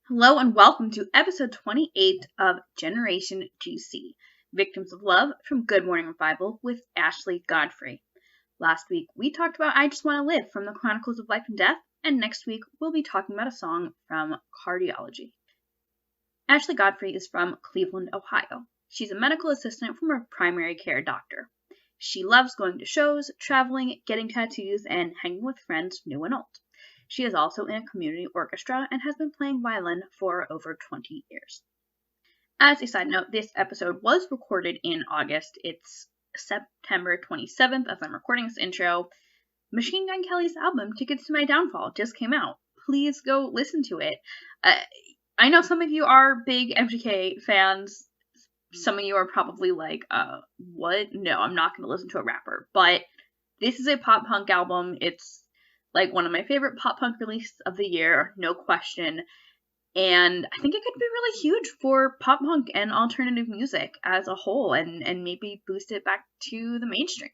Hello and welcome to episode 28 of Generation GC, Victims of Love from Good Morning Revival with Ashley Godfrey. Last week we talked about I Just Want to Live from the Chronicles of Life and Death, and next week we'll be talking about a song from Cardiology. Ashley Godfrey is from Cleveland, Ohio. She's a medical assistant from a primary care doctor. She loves going to shows, traveling, getting tattoos, and hanging with friends new and old. She is also in a community orchestra and has been playing violin for over 20 years. As a side note, this episode was recorded in August. It's September 27th as I'm recording this intro. Machine Gun Kelly's album, Tickets to My Downfall, just came out. Please go listen to it. I know some of you are big MGK fans. Some of you are probably like, what? No, I'm not going to listen to a rapper. But this is a pop punk album. It's like one of my favorite pop punk releases of the year, no question. And I think it could be really huge for pop punk and alternative music as a whole, and maybe boost it back to the mainstream.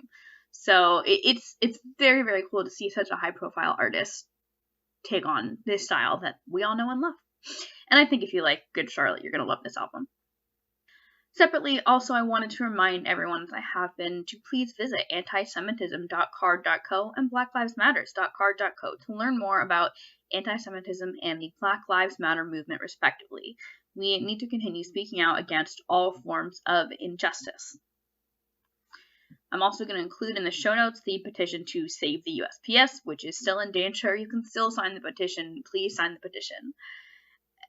So it's very, very cool to see such a high profile artist take on this style that we all know and love. And I think if you like Good Charlotte, you're going to love this album. Separately, also, I wanted to remind everyone, as I have been, to please visit antisemitism.card.co and blacklivesmatters.card.co to learn more about anti-Semitism and the Black Lives Matter movement, respectively. We need to continue speaking out against all forms of injustice. I'm also going to include in the show notes the petition to save the USPS, which is still in danger. You can still sign the petition. Please sign the petition.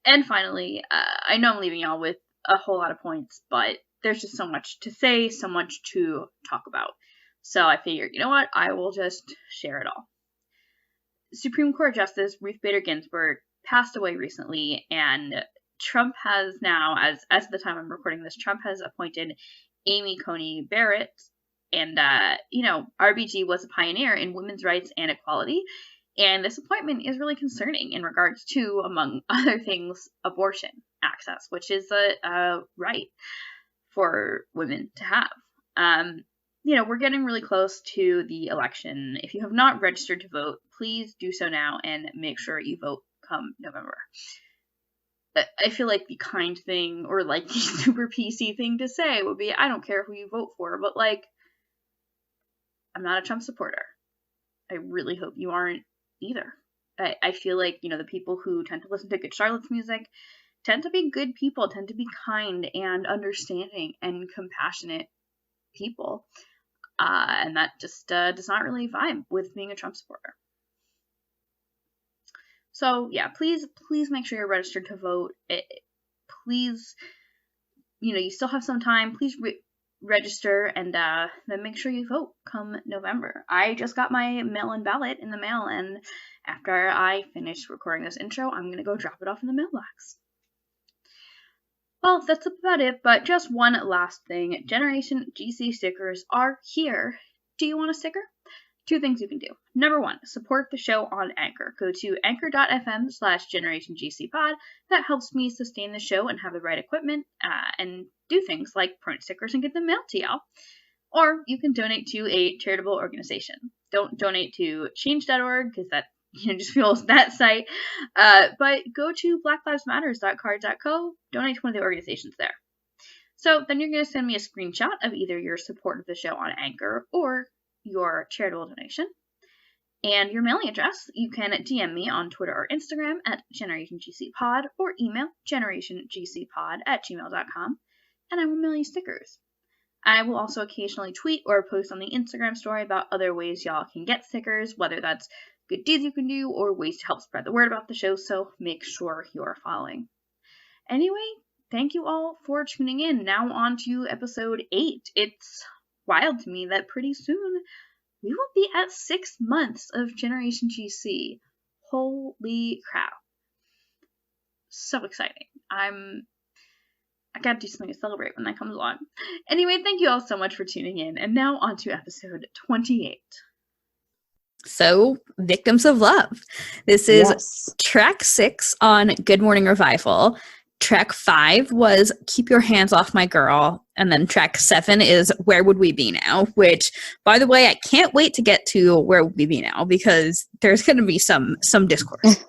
And finally, I know I'm leaving y'all with a whole lot of points, but there's just so much to say, so much to talk about. So I figured, you know what, I will just share it all. Supreme Court Justice Ruth Bader Ginsburg passed away recently, and Trump has now, as of the time I'm recording this, Trump has appointed Amy Coney Barrett, and, RBG was a pioneer in women's rights and equality, and this appointment is really concerning in regards to, among other things, abortion access, which is a right for women to have. We're getting really close to the election. If you have not registered to vote, please do so now and make sure you vote come November. I feel like the kind thing, or like the super PC thing to say would be, I don't care who you vote for, but like, I'm not a Trump supporter. I really hope you aren't either. I feel like, the people who tend to listen to Good Charlotte's music tend to be good people, tend to be kind and understanding and compassionate people. And that just does not really vibe with being a Trump supporter. So, yeah, please make sure you're registered to vote. Please, you still have some time. Please register and then make sure you vote come November. I just got my mail-in ballot in the mail, and after I finish recording this intro, I'm going to go drop it off in the mailbox. Well, that's about it, but just one last thing. Generation GC stickers are here. Do you want a sticker? Two things you can do. Number one, support the show on Anchor. Go to anchor.fm/GenerationGCPod. That helps me sustain the show and have the right equipment and do things like print stickers and get them mailed to y'all. Or you can donate to a charitable organization. Don't donate to change.org because that just fuels that site. But go to blacklivesmatters.card.co, donate to one of the organizations there. So then you're going to send me a screenshot of either your support of the show on Anchor or your charitable donation and your mailing address. You can DM me on Twitter or Instagram at GenerationGCPod or email generationgcpod@gmail.com and I will mail you stickers. I will also occasionally tweet or post on the Instagram story about other ways y'all can get stickers, whether that's good deeds you can do or ways to help spread the word about the show, so make sure you're following. Anyway, thank you all for tuning in. Now on to episode 8. It's wild to me that pretty soon we will be at 6 months of Generation GC. Holy crap. So exciting. I gotta do something to celebrate when that comes along. Anyway, thank you all so much for tuning in, and now on to episode 28. So, Victims of Love. This is track 6 on Good Morning Revival. track 5 was Keep Your Hands Off My Girl. And then track 7 is Where Would We Be Now? Which, by the way, I can't wait to get to Where Would We Be Now because there's going to be some discourse.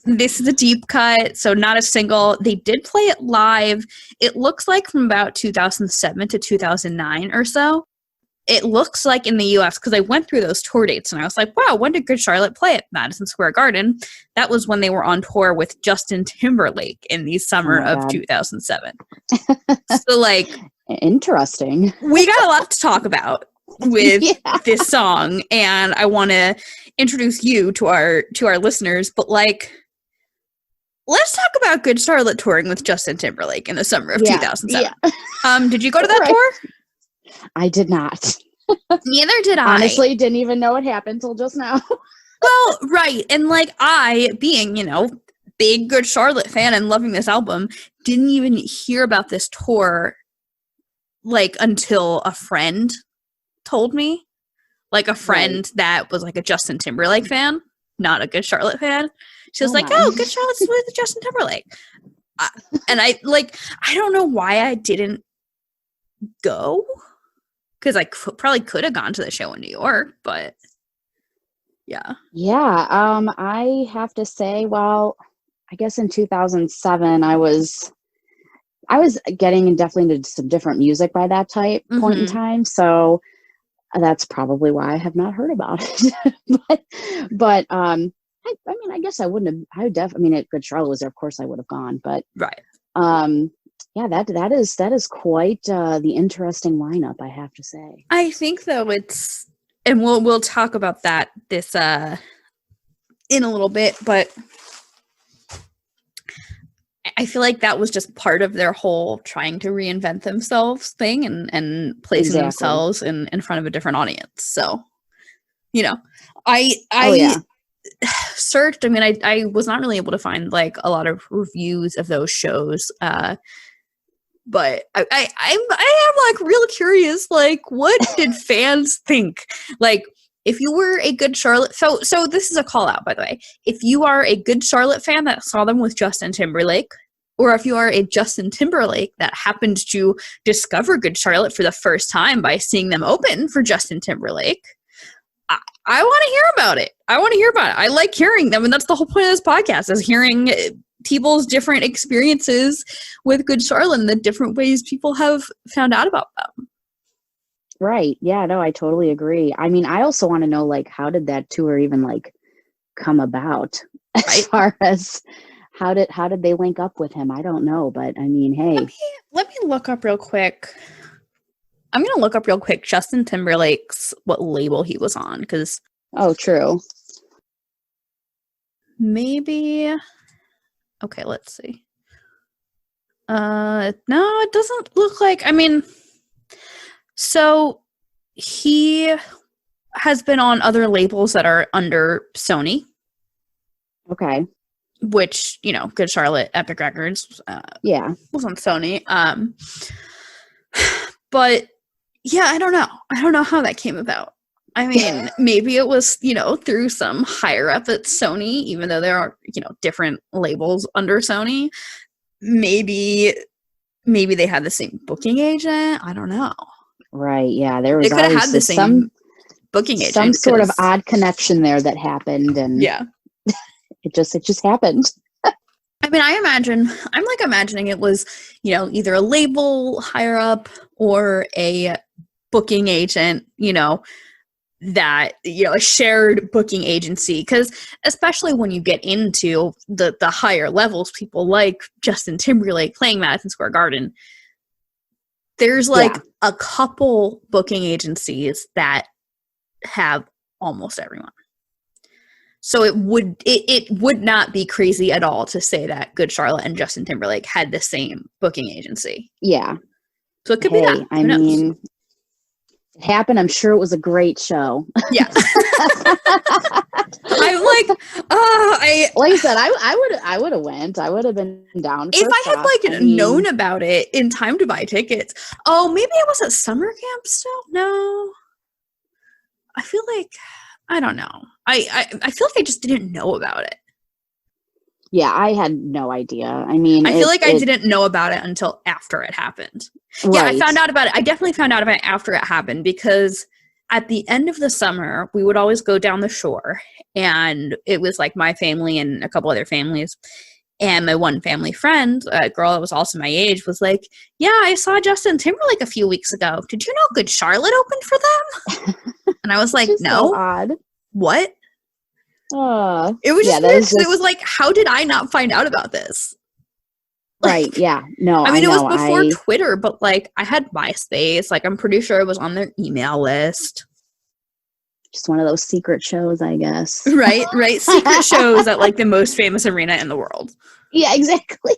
This is a deep cut, so not a single. They did play it live. It looks like from about 2007 to 2009 or so. It looks like in the U.S., because I went through those tour dates, and I was like, wow, when did Good Charlotte play at Madison Square Garden? That was when they were on tour with Justin Timberlake in the summer of 2007. So, like... Interesting. We got a lot to talk about with this song, and I want to introduce you to our listeners, but, like, let's talk about Good Charlotte touring with Justin Timberlake in the summer of 2007. Yeah. Did you go to that tour? I did not. Neither did I. Honestly, didn't even know it happened till just now. Well, right. And like I, being, big Good Charlotte fan and loving this album, didn't even hear about this tour like until a friend told me. Like a friend that was like a Justin Timberlake fan, not a Good Charlotte fan. She was Good Charlotte's with Justin Timberlake. And I don't know why I didn't go. Because I probably could have gone to the show in New York, but yeah. Yeah, I have to say, well, I guess in 2007, I was getting definitely into some different music by that point in time, so that's probably why I have not heard about it. but I mean, I guess I wouldn't have. If Good Charlotte was there, of course I would have gone. But right. Yeah, that is quite the interesting lineup, I have to say. I think though it's, and we'll talk about this in a little bit, but I feel like that was just part of their whole trying to reinvent themselves thing and placing themselves in front of a different audience. So, I searched. I mean, I was not really able to find like a lot of reviews of those shows. But I'm like real curious, like what did fans think? Like if you were a Good Charlotte, so this is a call out, by the way. If you are a Good Charlotte fan that saw them with Justin Timberlake, or if you are a Justin Timberlake that happened to discover Good Charlotte for the first time by seeing them open for Justin Timberlake, I want to hear about it. I like hearing them, and that's the whole point of this podcast, is hearing people's different experiences with Good Charlotte and the different ways people have found out about them. Right. Yeah, no, I totally agree. I mean, I also want to know, like, how did that tour even like come about? As far as how did they link up with him? I don't know, but I mean, hey. Let me look up real quick. I'm going to look up real quick Justin Timberlake's what label he was on, because true. Maybe. Okay, let's see. No, it doesn't look like. I mean, so he has been on other labels that are under Sony. Okay. Which, Good Charlotte, Epic Records. Was on Sony. But yeah, I don't know. I don't know how that came about. I mean, maybe it was, through some higher up at Sony, even though there are, different labels under Sony. Maybe they had the same booking agent. I don't know. Right. Yeah. There was they could have had the same booking agent. Some sort of odd connection there that happened. And yeah, it just happened. I mean, I'm like imagining it was, either a label higher up or a booking agent, that a shared booking agency, because especially when you get into the higher levels, people like Justin Timberlake playing Madison Square Garden, there's a couple booking agencies that have almost everyone. So it would not be crazy at all to say that Good Charlotte and Justin Timberlake had the same booking agency. Yeah. So it could be that. I mean, it happened. I'm sure it was a great show. Yeah. I'm like I said, I would have went. I would have been down. If I had known about it in time to buy tickets. Oh, maybe I was at summer camp still. No, I feel like I don't know. I feel like I just didn't know about it. Yeah, I had no idea. I mean, I feel like I didn't know about it until after it happened. Right. Yeah, I found out about it. I definitely found out about it after it happened because at the end of the summer, we would always go down the shore, and it was like my family and a couple other families. And my one family friend, a girl that was also my age, was like, yeah, I saw Justin Timberlake a few weeks ago. Did you know Good Charlotte opened for them? And I was like, no. So odd. What? It was just that weird was because it was like, how did I not find out about this? Right. Like, Yeah. No, I mean, it know, was before Twitter, but like I had MySpace. Like I'm pretty sure it was on their email list. Just one of those secret shows, I guess. Right. Secret shows at like the most famous arena in the world. Yeah, exactly.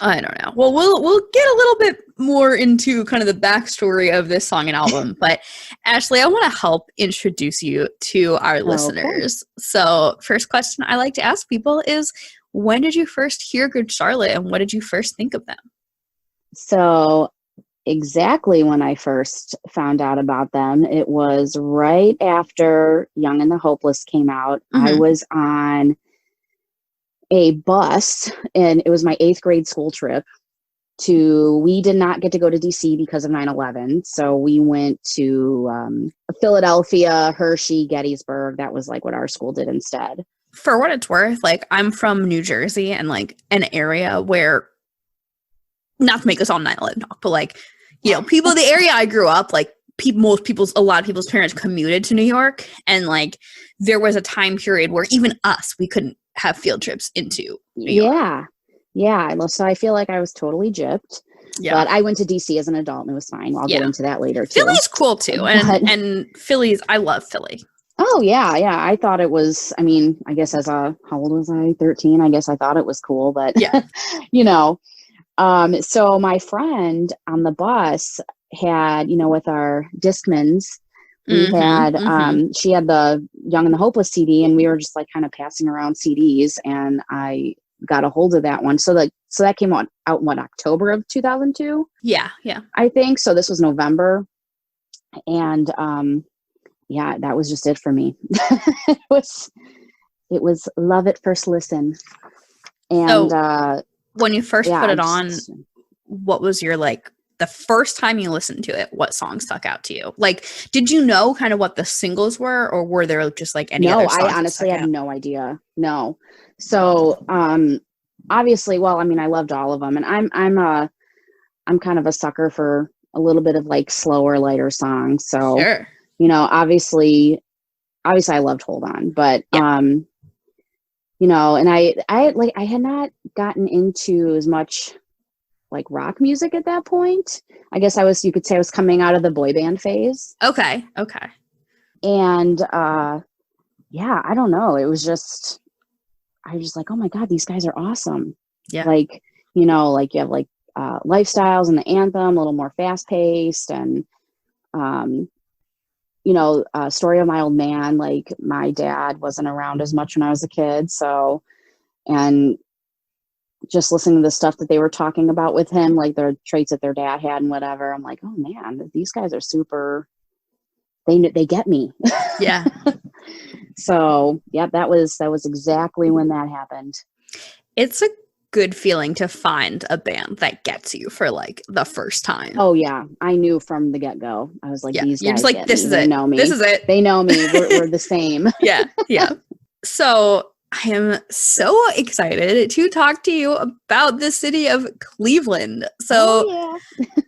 I don't know. Well, we'll get a little bit more into kind of the backstory of this song and album, but Ashley, I want to help introduce you to our listeners. So, first question I like to ask people is, when did you first hear Good Charlotte, and what did you first think of them? So, exactly when I first found out about them, it was right after Young and the Hopeless came out. Mm-hmm. I was on a bus, and it was my 8th grade school trip we did not get to go to DC because of 9/11. So we went to Philadelphia, Hershey, Gettysburg. That was like what our school did instead. For what it's worth, like I'm from New Jersey, and like an area where, not to make this all 9/11 talk, but like, you know, people, the area I grew up, like a lot of people's parents commuted to New York, and like there was a time period where even us, we couldn't have field trips into New York. Yeah. So I feel like I was totally gypped. Yeah. But I went to DC as an adult, and it was fine. I'll get into that later too. Philly's cool too. And Philly's, I love Philly. Oh yeah. I thought it was, I mean, I guess how old was I? 13. I guess I thought it was cool, but yeah. you know. So my friend on the bus had, with our Discmans, we had she had the Young and the Hopeless CD, and we were just like kind of passing around CDs, and I got a hold of that one. So that came out in what, October of 2002? Yeah. I think. So this was November. And that was just it for me. It was love at first listen. And so, when you first put it on, what was your the first time you listened to it, what song stuck out to you? Like, did you know kind of what the singles were, or were there just like any other songs? No, I honestly had no idea. No. So, obviously, well, I mean, I loved all of them, and I'm kind of a sucker for a little bit of like slower, lighter songs. So, sure. Obviously I loved Hold On, but, and I had not gotten into as much like rock music at that point. I guess you could say I was coming out of the boy band phase. Okay. And, I don't know. It was just, I was just like, oh my God, these guys are awesome. Yeah. Like, you have like, Lifestyles and the Anthem, a little more fast paced, and, Story of My Old Man. Like, my dad wasn't around as much when I was a kid. So, and just listening to the stuff that they were talking about with him, like their traits that their dad had and whatever, I'm like, oh man, these guys are super, they get me. Yeah. So yeah, that was exactly when that happened. It's a good feeling to find a band that gets you for like the first time. Oh yeah. I knew from the get-go. I was like, these guys, you're just like, this is it. They know me. This is it. They know me. We're the same. Yeah. So I am so excited to talk to you about the city of Cleveland. So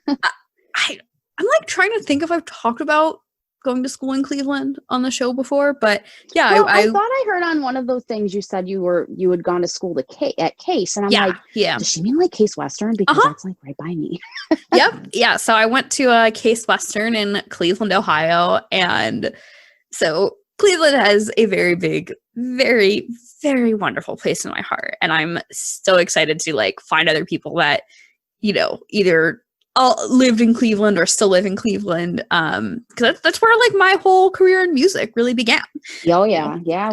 I'm like trying to think if I've talked about going to school in Cleveland on the show before, but yeah, well, I thought I heard on one of those things you said you had gone to school at Case, and I'm like, does she mean like Case Western? Because that's like right by me. Yep. Yeah. So I went to Case Western in Cleveland, Ohio, and so Cleveland has a very big, very, very wonderful place in my heart. And I'm so excited to like find other people that, either lived in Cleveland or still live in Cleveland. Because that's where like my whole career in music really began. Oh yeah. Yeah.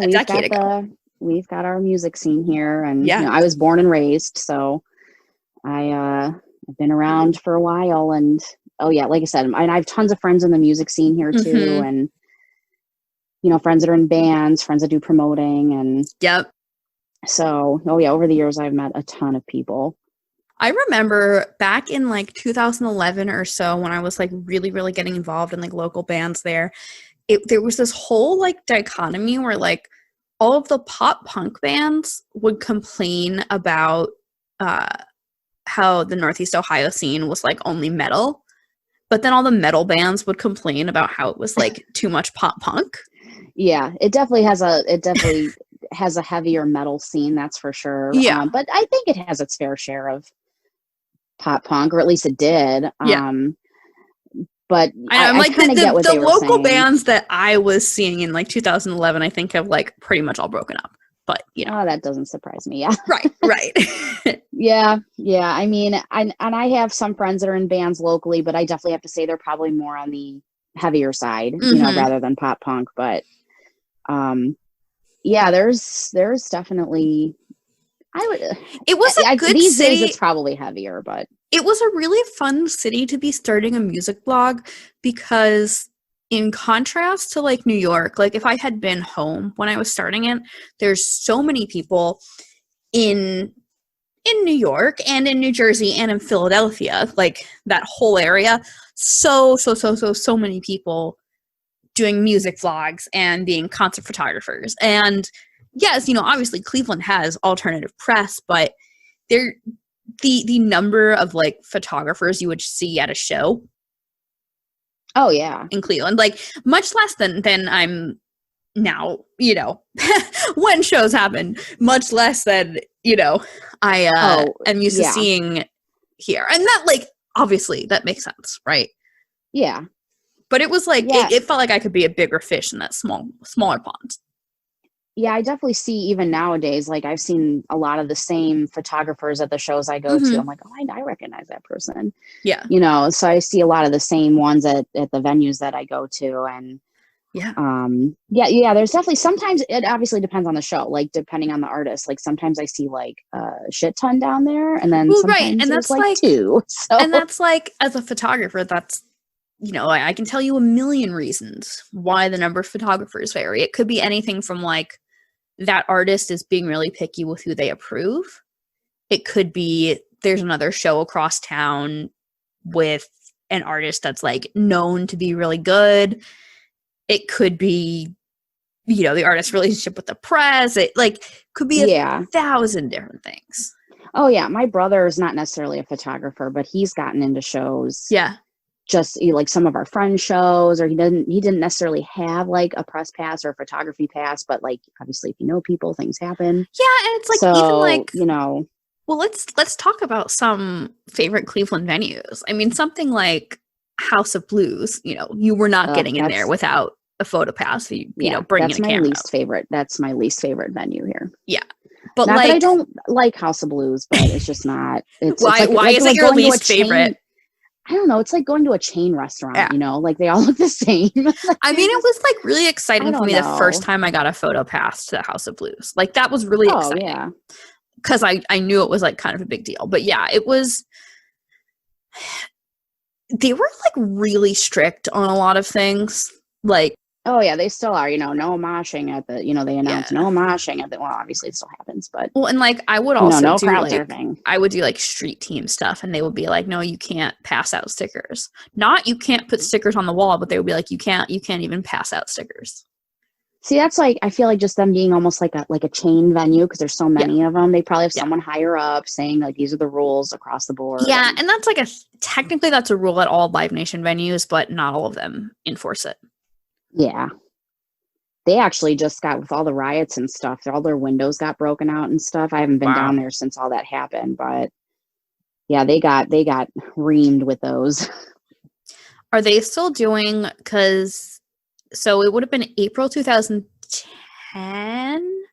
We've got our music scene here, and I was born and raised. So I've been around for a while, and like I said, I have tons of friends in the music scene here too. And friends that are in bands, friends that do promoting. And Yep. so, over the years, I've met a ton of people. I remember back in like 2011 or so when I was like really, really getting involved in like local bands there was this whole like dichotomy where like all of the pop punk bands would complain about how the Northeast Ohio scene was like only metal, but then all the metal bands would complain about how it was like too much pop punk. Yeah, it definitely has a heavier metal scene, that's for sure. Yeah. But I think it has its fair share of pop punk, or at least it did. Yeah. But I'm like, get what the they were local saying. bands that I was seeing in like 2011, I think have like pretty much all broken up. But Oh, that doesn't surprise me. Yeah. Right. Yeah. I mean, I have some friends that are in bands locally, but I definitely have to say they're probably more on the heavier side, rather than pop punk. But yeah, there's definitely. It was a good these city. days it's probably heavier, but it was a really fun city to be starting a music blog because in contrast to like New York, like if I had been home when I was starting it, there's so many people in New York and in New Jersey and in Philadelphia, like that whole area. So many people doing music vlogs and being concert photographers. And yes, obviously Cleveland has alternative press, but the number of like photographers you would see at a show. Oh yeah. In Cleveland, like much less than I'm now, when shows happen, much less than, I am used to seeing here. And that like, obviously that makes sense, right? Yeah. But it was like, it felt like I could be a bigger fish in that smaller pond. Yeah, I definitely see even nowadays, like I've seen a lot of the same photographers at the shows I go to. I'm like, oh, I recognize that person. Yeah. So I see a lot of the same ones at the venues that I go to. And there's definitely, sometimes it obviously depends on the show, like depending on the artist. Like sometimes I see like a shit ton down there, and then sometimes and that's like two. So. And that's like, as a photographer, that's, I can tell you a million reasons why the number of photographers vary. It could be anything from like that artist is being really picky with who they approve. It could be there's another show across town with an artist that's like known to be really good. It could be, the artist's relationship with the press. It like could be a thousand different things. Oh yeah. My brother is not necessarily a photographer, but he's gotten into shows. Yeah. Just like some of our friends' shows, or he didn't necessarily have like a press pass or a photography pass, but like obviously if you know people, things happen. Yeah, and it's like even like well, let's talk about some favorite Cleveland venues. I mean, something like House of Blues, you were not getting in there without a photo pass. Bringing in a camera. That's my least favorite venue here. Yeah. But not like, that I don't like House of Blues, but it's just not. Why is it your least favorite? I don't know. It's like going to a chain restaurant, like they all look the same. I mean, it was like really exciting for me the first time I got a photo pass to the House of Blues. Like that was really exciting. Yeah. Because I knew it was like kind of a big deal. But yeah, it was. They were like really strict on a lot of things. Like, oh yeah, they still are. No moshing at the. They announced no moshing at the. Well, obviously it still happens, but and like I would also no do crowd like surfing. I would do like street team stuff, and they would be like, no, you can't pass out stickers. Not you can't put stickers on the wall, but they would be like, you can't even pass out stickers. See, that's like I feel like just them being almost like a chain venue because there's so many of them. They probably have someone higher up saying like these are the rules across the board. Yeah, and that's like technically that's a rule at all Live Nation venues, but not all of them enforce it. Yeah. They actually just got, with all the riots and stuff, all their windows got broken out and stuff. I haven't been down there since all that happened, but yeah, they got reamed with those. Are they still doing, so it would have been April 2010.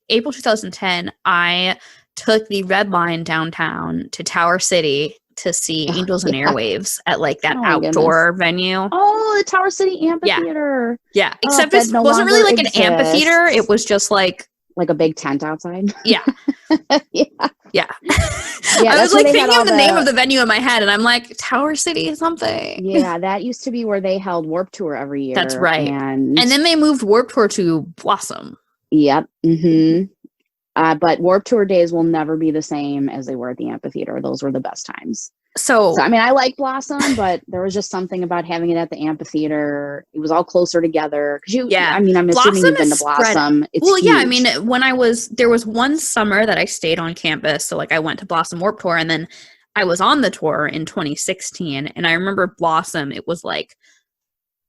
April 2010, I took the Red Line downtown to Tower City to see Angels and Airwaves at like that outdoor venue. Oh, the Tower City Amphitheater. Yeah. Except it wasn't really like an amphitheater. It was just like a big tent outside. Yeah. Yeah. Yeah. Yeah, I was that's where like they had thinking all of the name of the venue in my head, and I'm like, Tower City something. Yeah, that used to be where they held Warped Tour every year. That's right. And then they moved Warped Tour to Blossom. Yep. Mm-hmm. But Warped Tour days will never be the same as they were at the amphitheater. Those were the best times. So I mean, I like Blossom, but there was just something about having it at the amphitheater. It was all closer together. I mean, I'm assuming you've been to Blossom. It's huge. Yeah, I mean, there was one summer that I stayed on campus. So like I went to Blossom Warped Tour, and then I was on the tour in 2016. And I remember Blossom, it was like,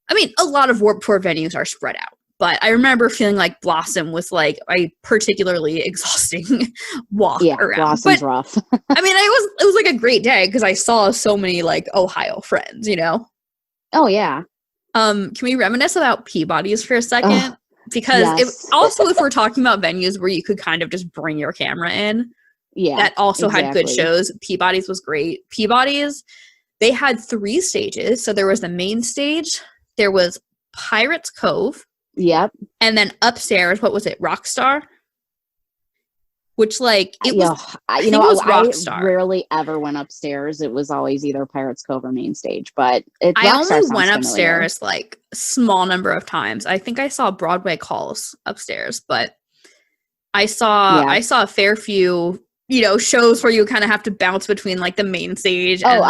I mean, a lot of Warped Tour venues are spread out. But I remember feeling like Blossom was like a particularly exhausting walk around. Blossom's rough. I mean, it was like a great day because I saw so many like Ohio friends, you know? Oh yeah. Can we reminisce about Peabody's for a second? Because yes. if we're talking about venues where you could kind of just bring your camera in, that also had good shows. Peabody's was great. Peabody's, they had 3 stages. So there was the main stage, there was Pirates Cove. Yep. And then upstairs, what was it? Rockstar? Which like it was I rarely ever went upstairs. It was always either Pirates Cove or main stage, but I only went upstairs like small number of times. I think I saw Broadway Calls upstairs, but I saw a fair few, you know, shows where you kind of have to bounce between like the main stage. And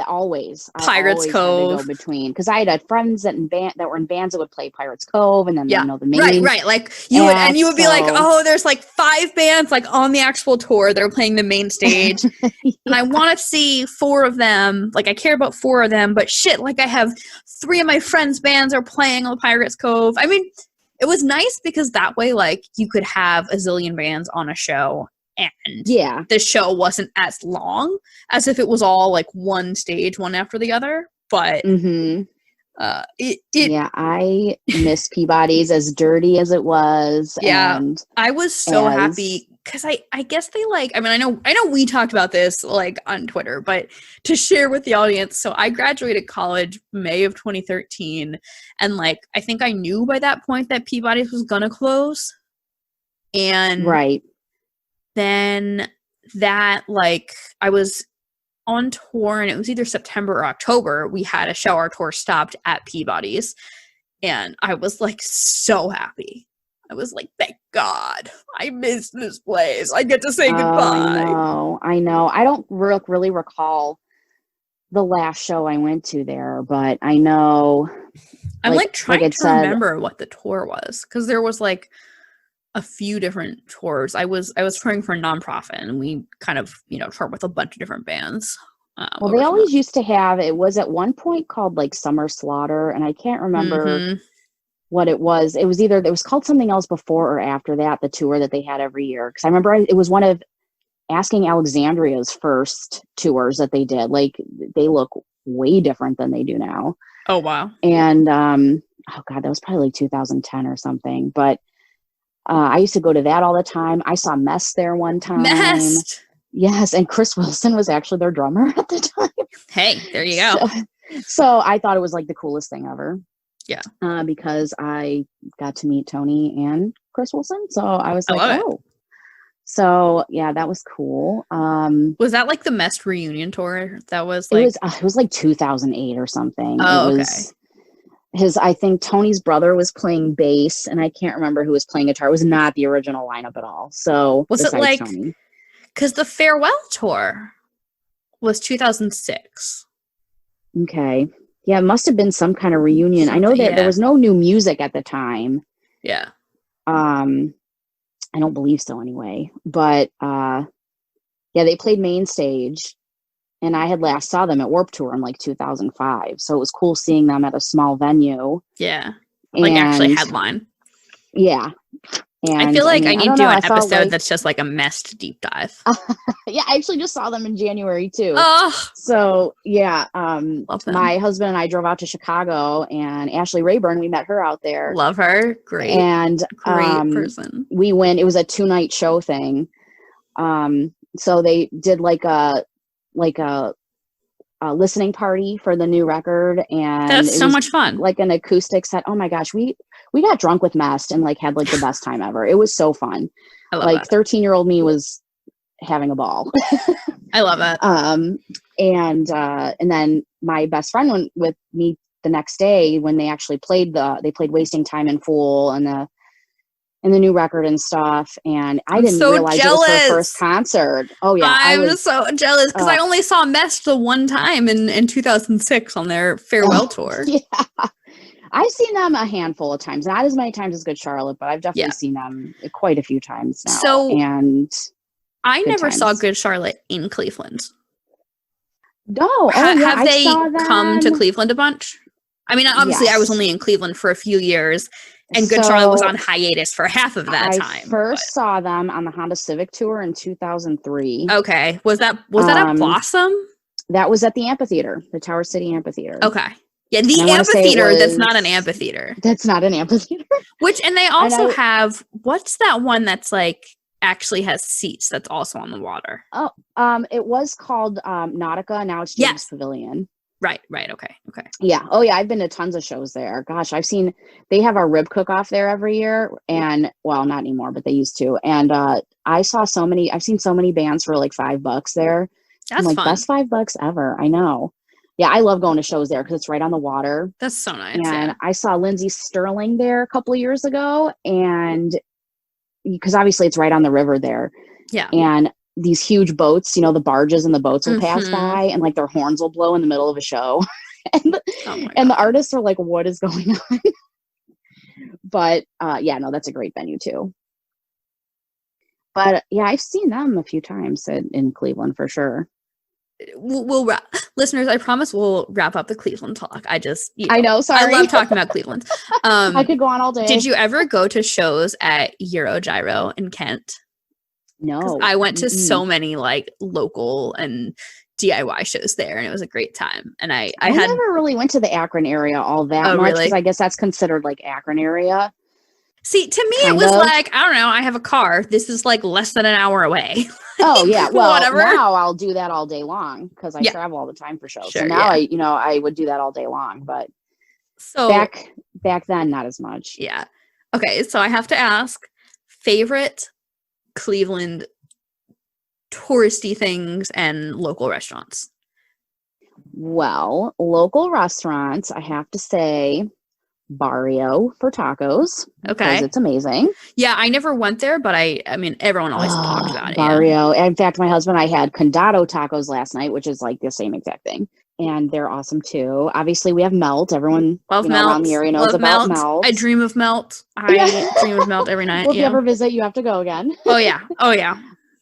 always Pirates Cove. Had to go between, because I had friends that were in bands that would play Pirates Cove, and then the main. Right. Like you would be like, oh, there's like 5 bands like on the actual tour that are playing the main stage, and I want to see 4 of them. Like I care about 4 of them, but shit, like I have 3 of my friends' bands are playing on Pirates Cove. I mean, it was nice because that way, like you could have a zillion bands on a show. And the show wasn't as long as if it was all like one stage, one after the other. But I miss Peabody's, as dirty as it was. Yeah, and I was so happy because I guess they like. I mean, I know we talked about this like on Twitter, but to share with the audience. So I graduated college May of 2013, and like I think I knew by that point that Peabody's was gonna close, and then that like I was on tour, and it was either September or October. We had a show, our tour stopped at Peabody's, and I was like so happy. I was like, thank God, I missed this place. I get to say goodbye. I know. I don't really recall the last show I went to there, but I know. I'm like trying to remember what the tour was, because there was like a few different tours. I was touring for a nonprofit, and we kind of, you know, toured with a bunch of different bands. Well, they always used to have, it was at one point called like Summer Slaughter, and I can't remember what it was. It was called something else before or after that, the tour that they had every year. Because I remember it was one of Asking Alexandria's first tours that they did. Like they look way different than they do now. Oh, wow. And, oh God, that was probably like 2010 or something. But I used to go to that all the time. I saw Mess there one time. Mess. Yes, and Chris Wilson was actually their drummer at the time. Hey, there you go. So I thought it was like the coolest thing ever. Yeah. Because I got to meet Tony and Chris Wilson. So I was like, oh. So yeah, that was cool. Was that like the Mess reunion tour? That was like it was like 2008 or something. Oh, it was, I think Tony's brother was playing bass, and I can't remember who was playing guitar. It was not the original lineup at all. So was it like, because the farewell tour was 2006. Okay. Yeah, it must have been some kind of reunion. I know that there was no new music at the time. Yeah. I don't believe so anyway. But they played main stage. And I had last saw them at Warped Tour in like 2005. So it was cool seeing them at a small venue. Yeah. Like actually headline. Yeah. And I feel like I need to do an episode that's just like a Messed deep dive. Yeah, I actually just saw them in January too. Oh. So yeah, my husband and I drove out to Chicago, and Ashley Rayburn, we met her out there. Love her. Great. And great person. We went, it was a 2-night show thing. So they did like a listening party for the new record, and that's so much fun. Like an acoustic set. Oh my gosh, we got drunk with Mest and like had like the best time ever. It was so fun. I love like that. 13-year-old me was having a ball. I love it. And then my best friend went with me the next day when they actually played Wasting Time in full and the new record and stuff. And I didn't realize it was her first concert. Oh yeah. I'm so jealous because I only saw Mesh the one time in 2006 on their farewell tour. Yeah. I've seen them a handful of times, not as many times as Good Charlotte, but I've definitely seen them quite a few times now. So, and I never saw Good Charlotte in Cleveland. No. Have they come to Cleveland a bunch? I mean, obviously, I was only in Cleveland for a few years, and Good Charlotte was on hiatus for half of that time. I first saw them on the Honda Civic Tour in 2003. Okay. Was that at Blossom? That was at the amphitheater, the Tower City Amphitheater. Okay. Yeah, the amphitheater, that's not an amphitheater. That's not an amphitheater. And they also have, what's that one that's like actually has seats that's also on the water? Oh, it was called Nautica. Now it's James Pavilion. Right. Okay. Yeah. Oh yeah, I've been to tons of shows there. Gosh, they have our rib cook-off there every year, and well, not anymore, but they used to. And I've seen so many bands for like $5 there. That's like, fun. Best $5 ever. I know. Yeah, I love going to shows there because it's right on the water. That's so nice. And I saw Lindsey Sterling there a couple of years ago, and because obviously it's right on the river there. Yeah. And these huge boats, the barges and the boats will pass by, and like their horns will blow in the middle of a show. and the artists are like, what is going on? But that's a great venue too. But yeah, I've seen them a few times in Cleveland for sure. We'll wrap, listeners, I promise we'll wrap up the Cleveland talk. I know, sorry. I love talking about Cleveland. I could go on all day. Did you ever go to shows at Gyro in Kent? No. I went to so many like local and DIY shows there, and it was a great time. And I never really went to the Akron area all that much, because I guess that's considered like Akron area. See, to me, it was like, I don't know, I have a car. This is like less than an hour away. Oh yeah, well, whatever. Now I'll do that all day long because I travel all the time for shows. Sure, so now I would do that all day long. But so back then, not as much. Yeah. Okay, so I have to ask, favorite Cleveland touristy things and local restaurants. Well, local restaurants, I have to say Barrio for tacos. Okay. Because it's amazing. Yeah, I never went there, but I mean, everyone always talks about it. Barrio. Yeah. In fact, my husband and I had Condado tacos last night, which is like the same exact thing. And they're awesome too. Obviously, we have Melt. Everyone around the area knows about Melt. I dream of Melt. I dream of Melt every night. Well, if you ever visit, you have to go again. Oh, yeah.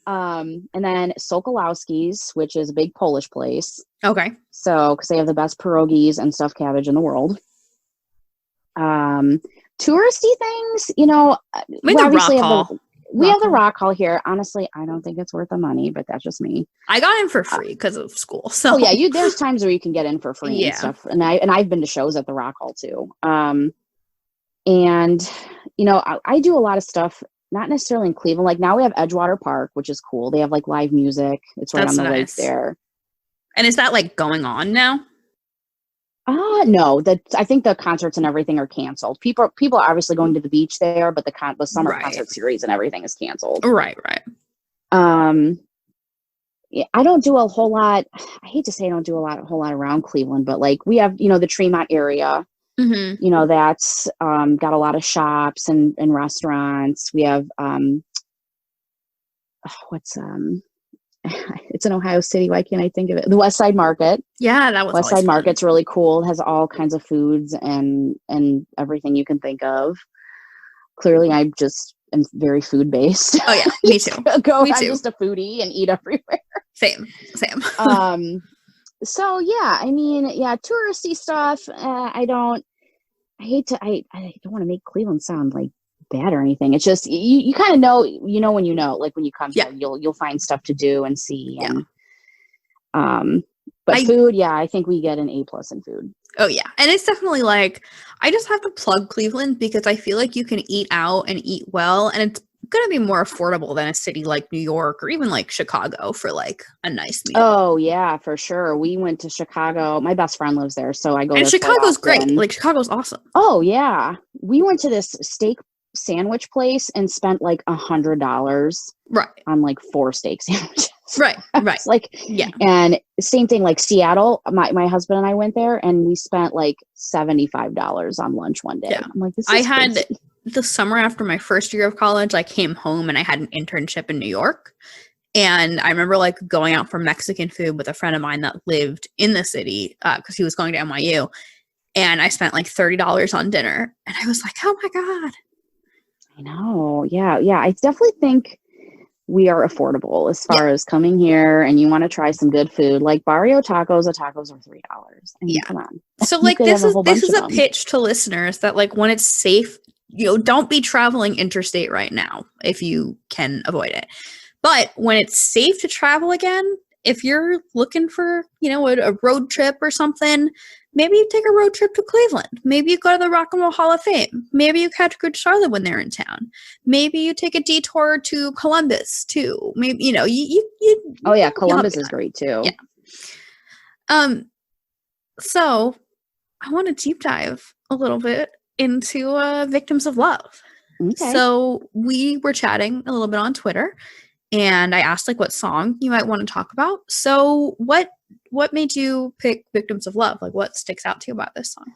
And then Sokolowski's, which is a big Polish place. Okay. So, because they have the best pierogies and stuffed cabbage in the world. Touristy things, we obviously have the Rock Hall here. Honestly, I don't think it's worth the money, but that's just me. I got in for free because of school. So there's times where you can get in for free and stuff. And I've been to shows at the Rock Hall too. And I do a lot of stuff, not necessarily in Cleveland. Like now we have Edgewater Park, which is cool. They have like live music. It's right on the lake there. And is that like going on now? No, I think the concerts and everything are canceled. People are obviously going to the beach there, but the summer concert series and everything is canceled. Right. Yeah, I don't do a whole lot. I hate to say I don't do a whole lot around Cleveland, but like we have, the Tremont area. Mm-hmm. That's got a lot of shops and restaurants. We have it's in Ohio City. Why can't I think of it? The West Side Market. Yeah, that was West Side Market's really cool. It has all kinds of foods and everything you can think of. Clearly, I just am very food based. Oh yeah, me too. I'm just a foodie and eat everywhere. Same. So yeah, I mean, touristy stuff. I don't want to make Cleveland sound like bad or anything. It's just you kind of know when like when you come here you'll find stuff to do and see and but food, I think we get an A+ in food. Oh yeah, and it's definitely like I just have to plug Cleveland because I feel like you can eat out and eat well, and it's gonna be more affordable than a city like New York or even like Chicago for like a nice meal. Oh yeah, for sure. We went to Chicago. My best friend lives there, so I go. And there Chicago's great. Like Chicago's awesome. Oh yeah, we went to this steak sandwich place and spent like $100 Right. on like 4 steak sandwiches. Right. Right. Like, yeah. And same thing, like Seattle, my husband and I went there and we spent like $75 on lunch one day. Yeah. I'm like, this is I had crazy. the summer after my first year of college, I came home and I had an internship in New York. And I remember like going out for Mexican food with a friend of mine that lived in the city because he was going to NYU. And I spent like $30 on dinner. And I was like, oh my God. I know. Yeah. Yeah. I definitely think we are affordable as far as coming here and you want to try some good food. Like Barrio tacos, the tacos are $3. I mean, come on. So like this is a pitch to listeners that like when it's safe, don't be traveling interstate right now if you can avoid it. But when it's safe to travel again, if you're looking for, a road trip or something, maybe you take a road trip to Cleveland. Maybe you go to the Rock and Roll Hall of Fame. Maybe you catch Good Charlotte when they're in town. Maybe you take a detour to Columbus too. Maybe, you oh yeah, Columbus is great too. Yeah. So I want to deep dive a little bit into Victims of Love. Okay. So we were chatting a little bit on Twitter and I asked like what song you might want to talk about. So what made you pick Victims of Love? Like what sticks out to you about this song?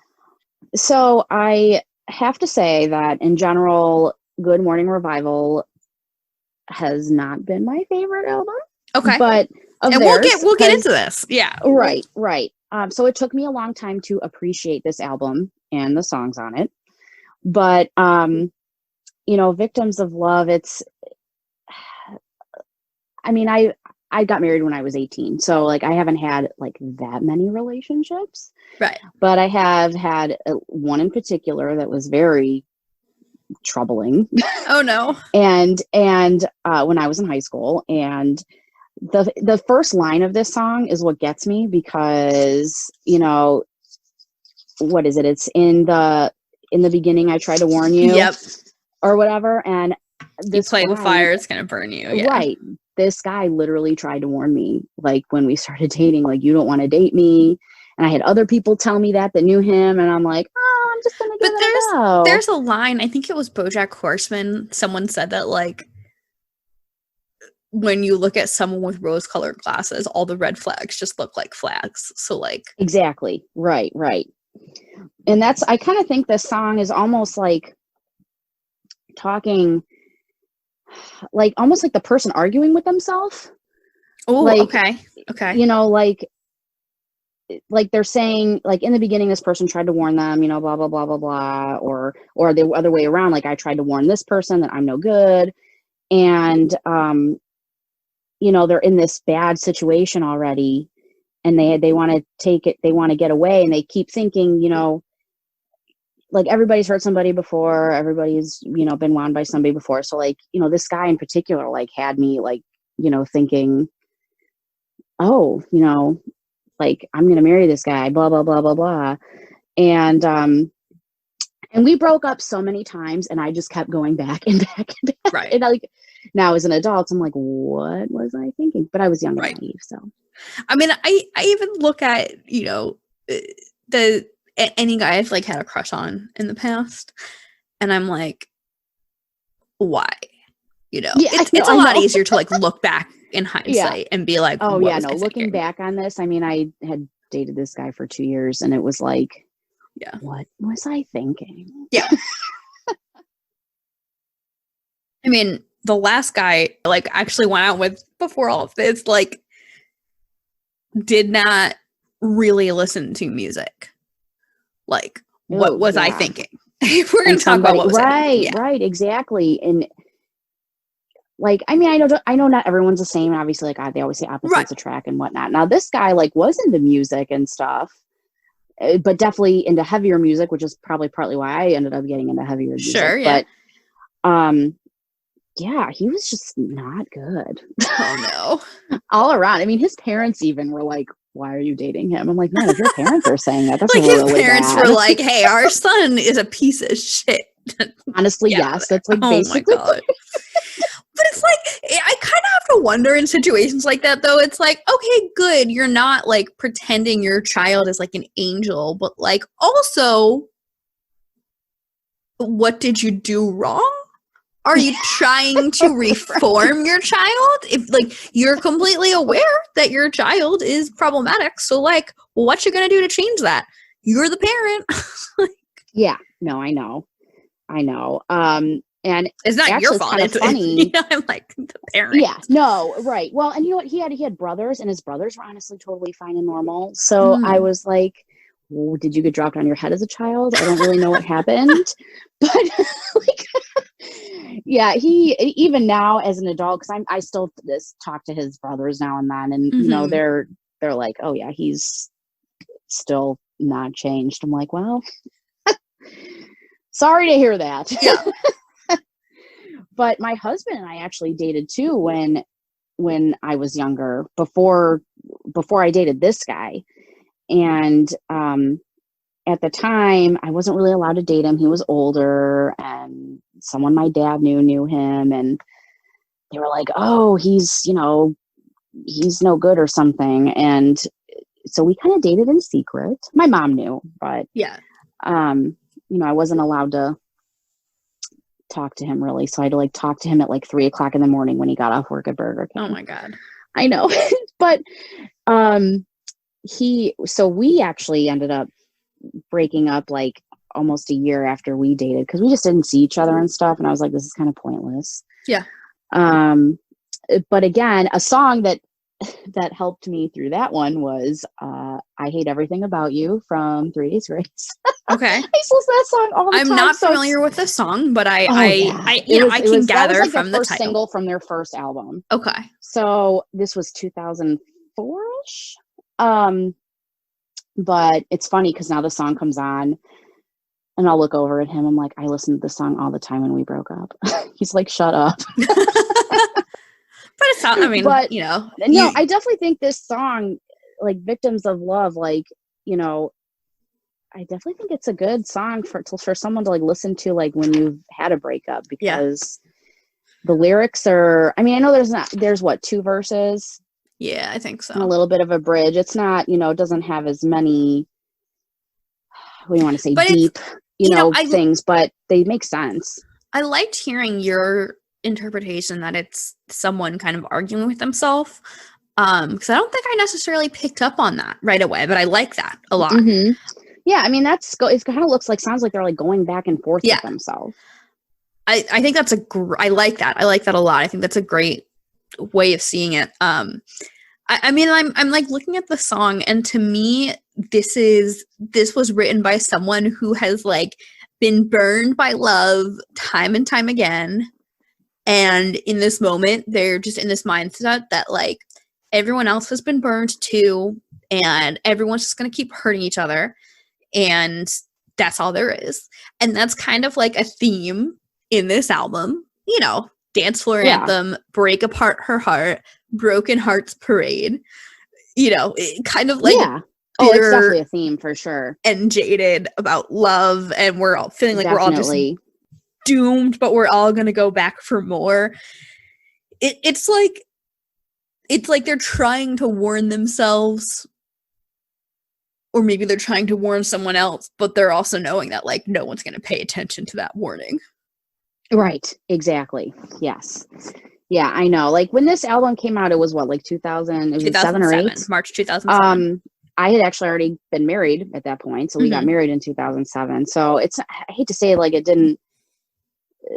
So I have to say that in general, Good Morning Revival has not been my favorite album. Okay. But we'll get into this. Yeah. Right. So it took me a long time to appreciate this album and the songs on it. But Victims of Love, I got married when I was 18. So like I haven't had like that many relationships. Right. But I have had one in particular that was very troubling. Oh no. and when I was in high school, and the first line of this song is what gets me because, what is it? It's in the beginning I tried to warn you. Yep. Or whatever. And this play with fire, it's gonna burn you. Yeah. Right. This guy literally tried to warn me, like when we started dating, like, you don't want to date me. And I had other people tell me that knew him. And I'm like, oh, I'm just going to give it a go. There's a line, I think it was BoJack Horseman. Someone said that like, when you look at someone with rose-colored glasses, all the red flags just look like flags. So like. Exactly. Right. And I kind of think this song is almost like talking like almost like the person arguing with themselves. Oh, like, okay. Like they're saying, like in the beginning, this person tried to warn them, blah, blah, blah, blah, blah, or the other way around. Like I tried to warn this person that I'm no good. And, they're in this bad situation already and they want to take it. They want to get away and they keep thinking, like everybody's hurt somebody before, everybody's, been wound by somebody before. So like, this guy in particular, like had me like, thinking, oh, like I'm going to marry this guy, blah, blah, blah, blah, blah. And we broke up so many times and I just kept going back and back and back. Right. And like now as an adult, I'm like, what was I thinking? But I was young and naive. So, I mean, I even look at, any guy I've like had a crush on in the past and I'm like, why? It's a lot easier to like look back in hindsight and be like, oh yeah, no, looking back on this, I mean, I had dated this guy for 2 years and it was like, yeah, what was I thinking? Yeah. I mean, the last guy like actually went out with before all of this, like did not really listen to music. Like, what was I thinking? If we're going to talk about what was right, exactly. And like, I mean, I know not everyone's the same. Obviously, like they always say opposites attract and whatnot. Now, this guy like was into music and stuff, but definitely into heavier music, which is probably partly why I ended up getting into heavier music. Sure, yeah. But, yeah, he was just not good. Oh no! All around. I mean, his parents even were like, "Why are you dating him?" I'm like, "No, if your parents are saying that, that's like really his parents bad. were like, "Hey, our son is a piece of shit." Honestly, yes, that's like basically. My God. But it's like, I kind of have to wonder in situations like that, though. It's like, okay, good. You're not like pretending your child is like an angel, but like also, what did you do wrong? Are you trying to reform your child? If like you're completely aware that your child is problematic, so like, what you gonna do to change that? You're the parent. Yeah, no, I know. And It's not your actually fault. kind of funny. I'm like the parent. Yeah, no, right. Well, and you know what? He had brothers, and his brothers were honestly totally fine and normal. So I was like, well, did you get dropped on your head as a child? I don't really know what happened, but like, yeah, he even now as an adult, because I still talk to his brothers now and then, and you know they're like, oh yeah, he's still not changed. I'm like, well, sorry to hear that. Yeah. But my husband and I actually dated too when I was younger, before I dated this guy. And at the time, I wasn't really allowed to date him. He was older, and someone my dad knew him, and they were like, "Oh, he's no good or something." And so we kind of dated in secret. My mom knew, but yeah, you know, I wasn't allowed to talk to him really, so I had to like talk to him at like 3:00 in the morning when he got off work at Burger King. oh my god, I know. But we actually ended up breaking up like almost a year after we dated, because we just didn't see each other and stuff, and I was like, this is kind of pointless. Yeah. But again, a song that helped me through that one was I Hate Everything About You from 3 Days Grace. Okay. I used to listen to that song all the time. I'm not familiar with the song, but I can gather that was like from the the first title. single from their first album. Okay. So this was 2004-ish. But it's funny because now the song comes on and I'll look over at him. I'm like, I listened to this song all the time when we broke up. He's like, shut up. But it's not, I mean, but, you know. No, I definitely think this song, like Victims of Love, like, you know, I definitely think it's a good song for someone to like listen to like when you've had a breakup, because the lyrics are, I mean, I know there's what, 2 verses? Yeah, I think so. And a little bit of a bridge. It's not, you know, it doesn't have as many, what do you want to say, but deep, you know, things, but they make sense. I liked hearing your interpretation that it's someone kind of arguing with themselves. Because I don't think I necessarily picked up on that right away, but I like that a lot. Mm-hmm. Yeah, I mean, it kind of sounds like they're like going back and forth with themselves. I think that's I like that. I like that a lot. I think that's a great way of seeing it. I mean, I'm like looking at the song, and to me, this was written by someone who has like been burned by love time and time again. And in this moment, they're just in this mindset that like everyone else has been burned too, and everyone's just going to keep hurting each other. And that's all there is. And that's kind of like a theme in this album, you know, dance floor anthem, break apart her heart, broken hearts parade, you know, kind of like, oh, it's definitely a theme for sure. And jaded about love. And we're all feeling like we're all just doomed, but we're all going to go back for more. It's like they're trying to warn themselves, or maybe they're trying to warn someone else, but they're also knowing that like no one's going to pay attention to that warning. Right. Exactly. Yes. Yeah, I know. Like when this album came out, it was what, like 2007 or 8? March 2007. I had actually already been married at that point. So we got married in 2007. So I hate to say like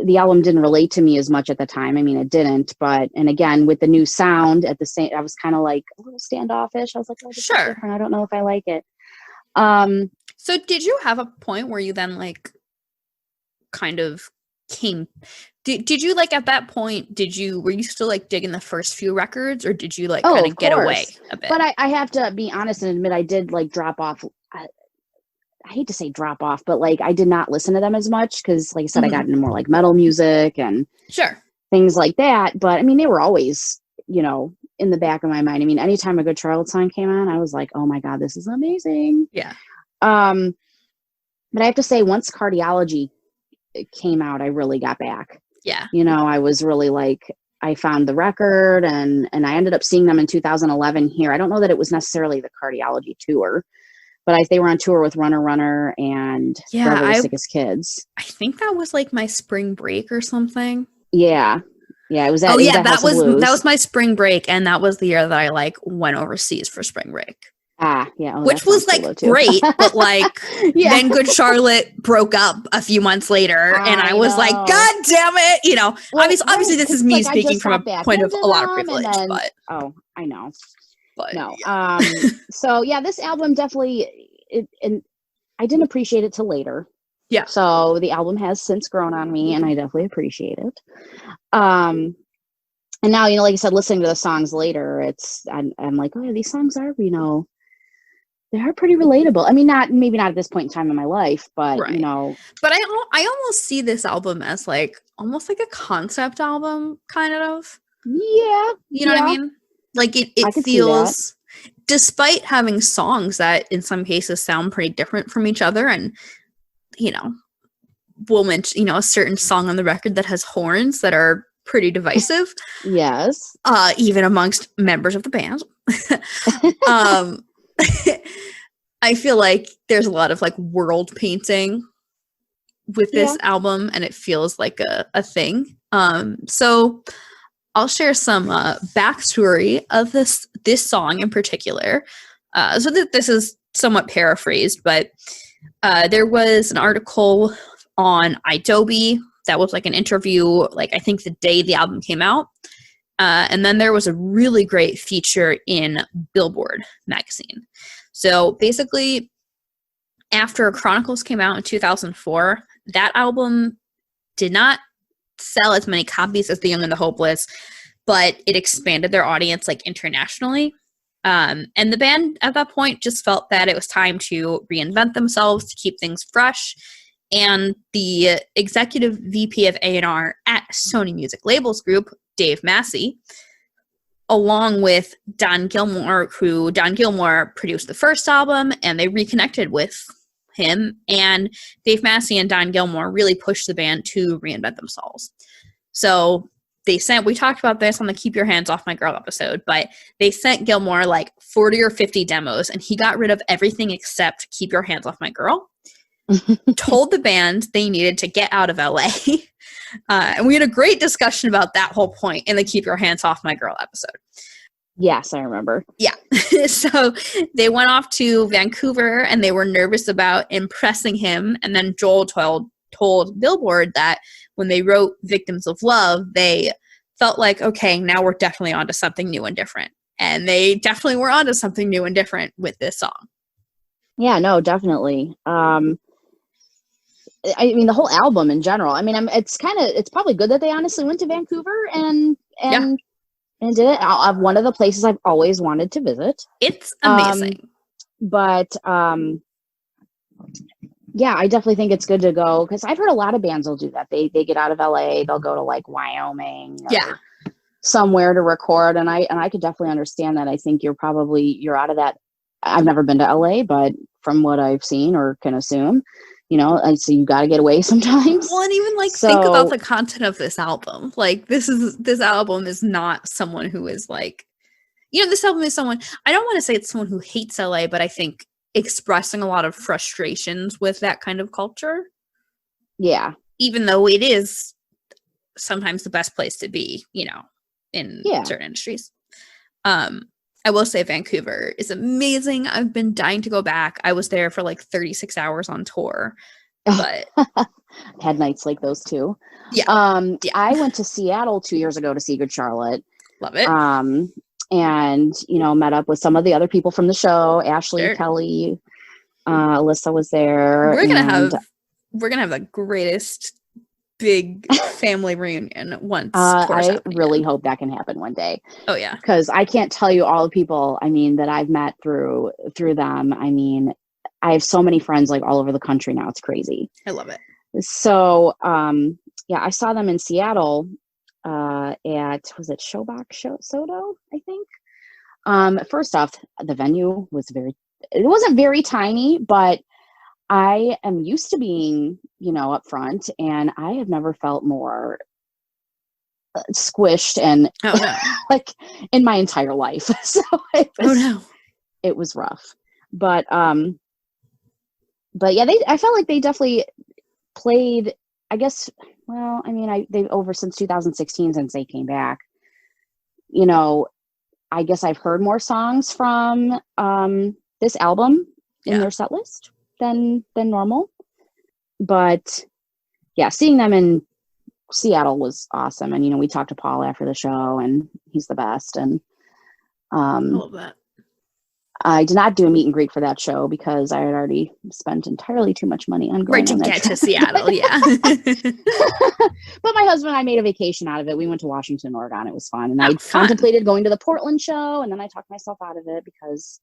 the album didn't relate to me as much at the time. I mean, it didn't, and again, with the new sound I was kind of like a little standoffish. I was like, oh, this is different. I don't know if I like it. So did you have a point where you then like kind of did you like at that point, were you still like digging the first few records, or did you like kind of get away a bit? But I have to be honest and admit I did like drop off. I hate to say drop off, but like I did not listen to them as much because like I said, I got into more like metal music and things like that. But I mean, they were always, you know, in the back of my mind. I mean, anytime a Good Charlotte song came on, I was like, oh my God, this is amazing. Yeah. But I have to say, once Cardiology came out, I really got back. Yeah. You know, I was really like, I found the record and I ended up seeing them in 2011 here. I don't know that it was necessarily the Cardiology tour, but they were on tour with Runner Runner and Forever the Sickest Kids. I think that was like my spring break or something. Yeah. Yeah, it was at that was my spring break, and that was the year that I like went overseas for spring break. Yeah. Which was like great, but like then Good Charlotte broke up a few months later, and I was like, God damn it! You know, well, obviously this is me speaking from a point of a lot of privilege, but I know. But no, so yeah, this album definitely and I didn't appreciate it till later. Yeah. So the album has since grown on me, and I definitely appreciate it. And now, you know, like I said, listening to the songs later, I'm like, oh, yeah, these songs are, you know, they are pretty relatable. I mean, maybe not at this point in time in my life, but you know. But I almost see this album as like almost like a concept album, kind of. Yeah. You know what I mean? Like it feels, despite having songs that in some cases sound pretty different from each other, and you know, we'll mention, you know, a certain song on the record that has horns that are pretty divisive. Yes. Even amongst members of the band. I feel like there's a lot of like world painting with this album, and it feels like a thing. So I'll share some backstory of this song in particular. So this is somewhat paraphrased, but there was an article on Adobe that was like an interview, like I think the day the album came out. And then there was a really great feature in Billboard magazine. So basically, after Chronicles came out in 2004, that album did not sell as many copies as The Young and the Hopeless, but it expanded their audience like internationally. And the band at that point just felt that it was time to reinvent themselves, to keep things fresh. And the executive VP of A&R at Sony Music Labels Group, Dave Massey, along with Don Gilmore produced the first album, and they reconnected with him. And Dave Massey and Don Gilmore really pushed the band to reinvent themselves. So we talked about this on the Keep Your Hands Off My Girl episode, but they sent Gilmore like 40 or 50 demos, and he got rid of everything except Keep Your Hands Off My Girl. Told the band they needed to get out of LA. And we had a great discussion about that whole point in the Keep Your Hands Off My Girl episode. Yes, I remember. Yeah. So they went off to Vancouver, and they were nervous about impressing him. And then Joel told Billboard that when they wrote Victims of Love, they felt like, okay, now we're definitely onto something new and different. And they definitely were onto something new and different with this song. Yeah, no, definitely. I mean, the whole album in general. I mean, it's probably good that they honestly went to Vancouver and did it. One of the places I've always wanted to visit. It's amazing. Yeah, I definitely think it's good to go, because I've heard a lot of bands will do that. They get out of LA, they'll go to like Wyoming, or somewhere to record, and I could definitely understand that. I think you're out of that. I've never been to LA, but from what I've seen or can assume, you know, and so you got to get away sometimes. Well, and even like think about the content of this album. Like this album is not someone who is like, you know, this album is someone, I don't want to say it's someone who hates LA, but I think expressing a lot of frustrations with that kind of culture. Yeah. Even though it is sometimes the best place to be, you know, in certain industries. I will say Vancouver is amazing. I've been dying to go back. I was there for like 36 hours on tour. But had nights like those too. Yeah. I went to Seattle 2 years ago to see Good Charlotte. Love it. And, you know, met up with some of the other people from the show. Ashley, Kelly, Alyssa was there. We're gonna have the greatest big family reunion once. I really hope that can happen one day. Oh yeah, because I can't tell you all the people, I mean, that I've met through them. I mean, I have so many friends like all over the country now. It's crazy. I love it. So I saw them in Seattle at, was it Soto, I think. First off, the venue was it wasn't very tiny, but I am used to being, you know, up front, and I have never felt more squished and like in my entire life. So it was rough. But but yeah, I felt like they definitely played, I guess, well, I mean, they've over since 2016, since they came back, you know, I guess I've heard more songs from this album in their set list than normal. But yeah, seeing them in Seattle was awesome. And, you know, we talked to Paul after the show, and he's the best. And I love that. I did not do a meet and greet for that show because I had already spent entirely too much money on going to on that get trip. to Seattle. Yeah. But my husband and I made a vacation out of it. We went to Washington, Oregon. It was fun. And I contemplated going to the Portland show, and then I talked myself out of it because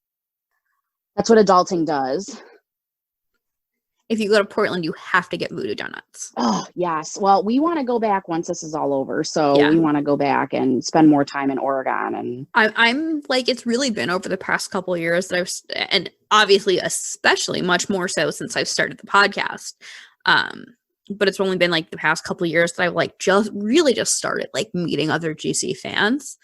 that's what adulting does. If you go to Portland, you have to get Voodoo Donuts. Oh, yes. Well, we want to go back once this is all over. So we want to go back and spend more time in Oregon. And I'm like, it's really been over the past couple of years that and obviously, especially much more so since I've started the podcast. But it's only been like the past couple of years that I've like just started like meeting other GC fans.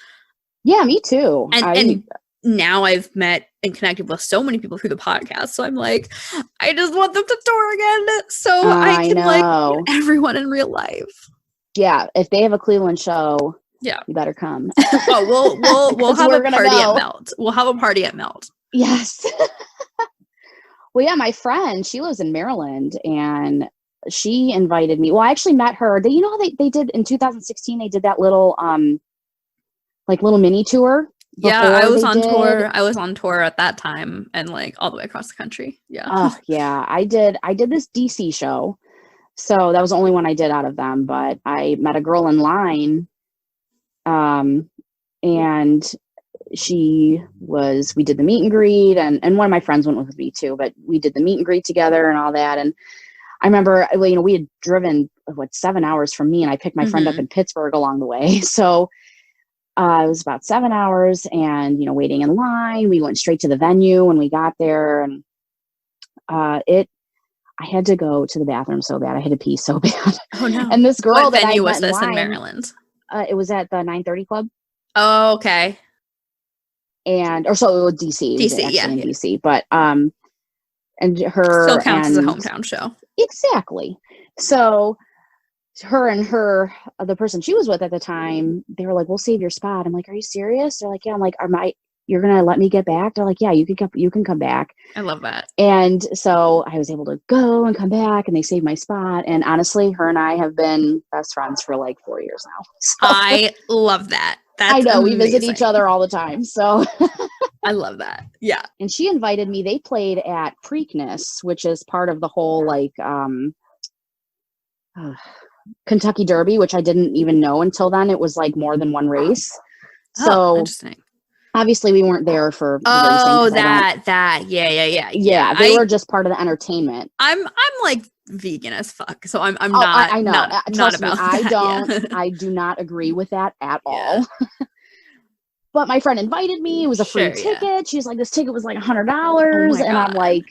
Yeah, me too. And now I've met and connected with so many people through the podcast. So I'm like, I just want them to tour again so I can like meet everyone in real life. Yeah, if they have a Cleveland show, you better come. Oh, we'll have a party at Melt. We'll have a party at Melt. Yes. Well, yeah, my friend, she lives in Maryland, and she invited me. Well, I actually met her. You know how they did in 2016, they did that little little mini tour. Yeah, I was on tour. I was on tour at that time, and like all the way across the country. Yeah. Oh, yeah. I did this DC show. So that was the only one I did out of them, but I met a girl in line. And we did the meet and greet, and one of my friends went with me too, but we did the meet and greet together and all that. And I remember, you know, we had driven 7 hours from me, and I picked my friend up in Pittsburgh along the way. So it was about 7 hours, and, you know, waiting in line. We went straight to the venue when we got there, and I had to go to the bathroom so bad. I had to pee so bad. Oh no! And this girl what venue was this in Maryland? It was at the 930 Club. Oh, okay. So it was DC. In DC, but and her still counts as a hometown show. Exactly. So her and the person she was with at the time, they were like, "We'll save your spot." I'm like, "Are you serious?" They're like, "Yeah." I'm like, "You're gonna let me get back?" They're like, "Yeah, you can come back." I love that. And so I was able to go and come back, and they saved my spot. And honestly, her and I have been best friends for like 4 years now. So, I love that. That's I know amazing. We visit each other all the time. So I love that. Yeah. And she invited me. They played at Preakness, which is part of the whole Kentucky Derby, which I didn't even know until then. It was like more than one race. So interesting. Obviously we weren't there for racing. Yeah. They were just part of the entertainment. I'm like vegan as fuck, so I'm not. I know. Not about that. I do not agree with that at all. But my friend invited me. It was a free ticket. Yeah. She was like, this ticket was like $100, and I'm like,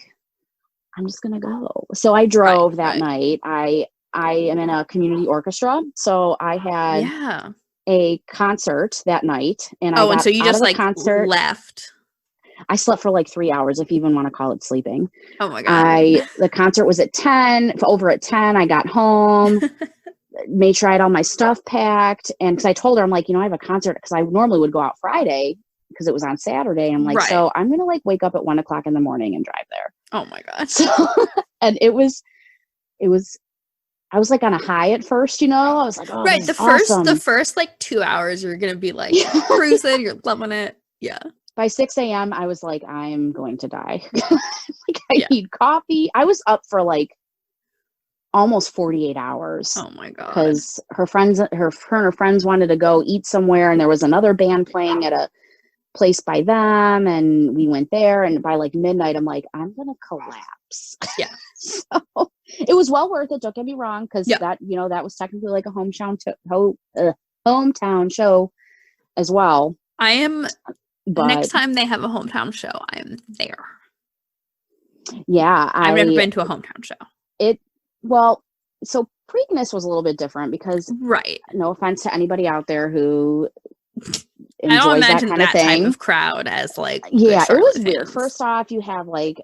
I'm just gonna go. So I drove that night. I am in a community orchestra, so I had a concert that night, and and so you just like left. I slept for like 3 hours, if you even want to call it sleeping. Oh my god! The concert was at 10. Over at 10, I got home, made sure I had all my stuff packed, and because I told her, I'm like, you know, I have a concert, because I normally would go out Friday because it was on Saturday. I'm like, so I'm gonna like wake up at 1 o'clock in the morning and drive there. Oh my god! So, and it was. I was like on a high at first, you know. I was like, oh, right. The first like 2 hours, you're gonna be like cruising, you're loving it. Yeah. By 6 a.m., I was like, I'm going to die. I need coffee. I was up for like almost 48 hours. Oh my god! Because her and her friends wanted to go eat somewhere, and there was another band playing at a place by them, and we went there. And by like midnight, I'm like, I'm gonna collapse. Yeah. So it was well worth it. Don't get me wrong, because that, you know, that was technically like a hometown show as well. I am. But next time they have a hometown show, I'm there. Yeah. I've never been to a hometown show. So Preakness was a little bit different because, no offense to anybody out there who enjoys I don't imagine that kind of thing. Type of crowd as like, it was weird. First off, you have like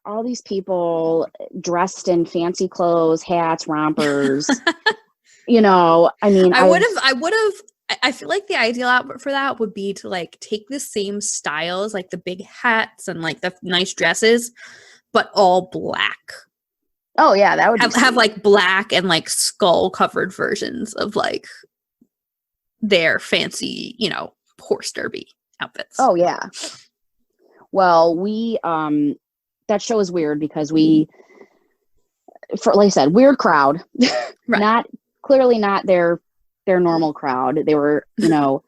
all these people dressed in fancy clothes, hats, rompers. You know, I mean, I would have. I feel like the ideal outfit for that would be to like take the same styles, like the big hats and like the nice dresses, but all black. Oh yeah, that would have like black and like skull covered versions of like their fancy, you know, horse derby outfits. Oh yeah. Well, we that show is weird because we, for like I said, weird crowd. Right. Clearly not their normal crowd. They were, you know,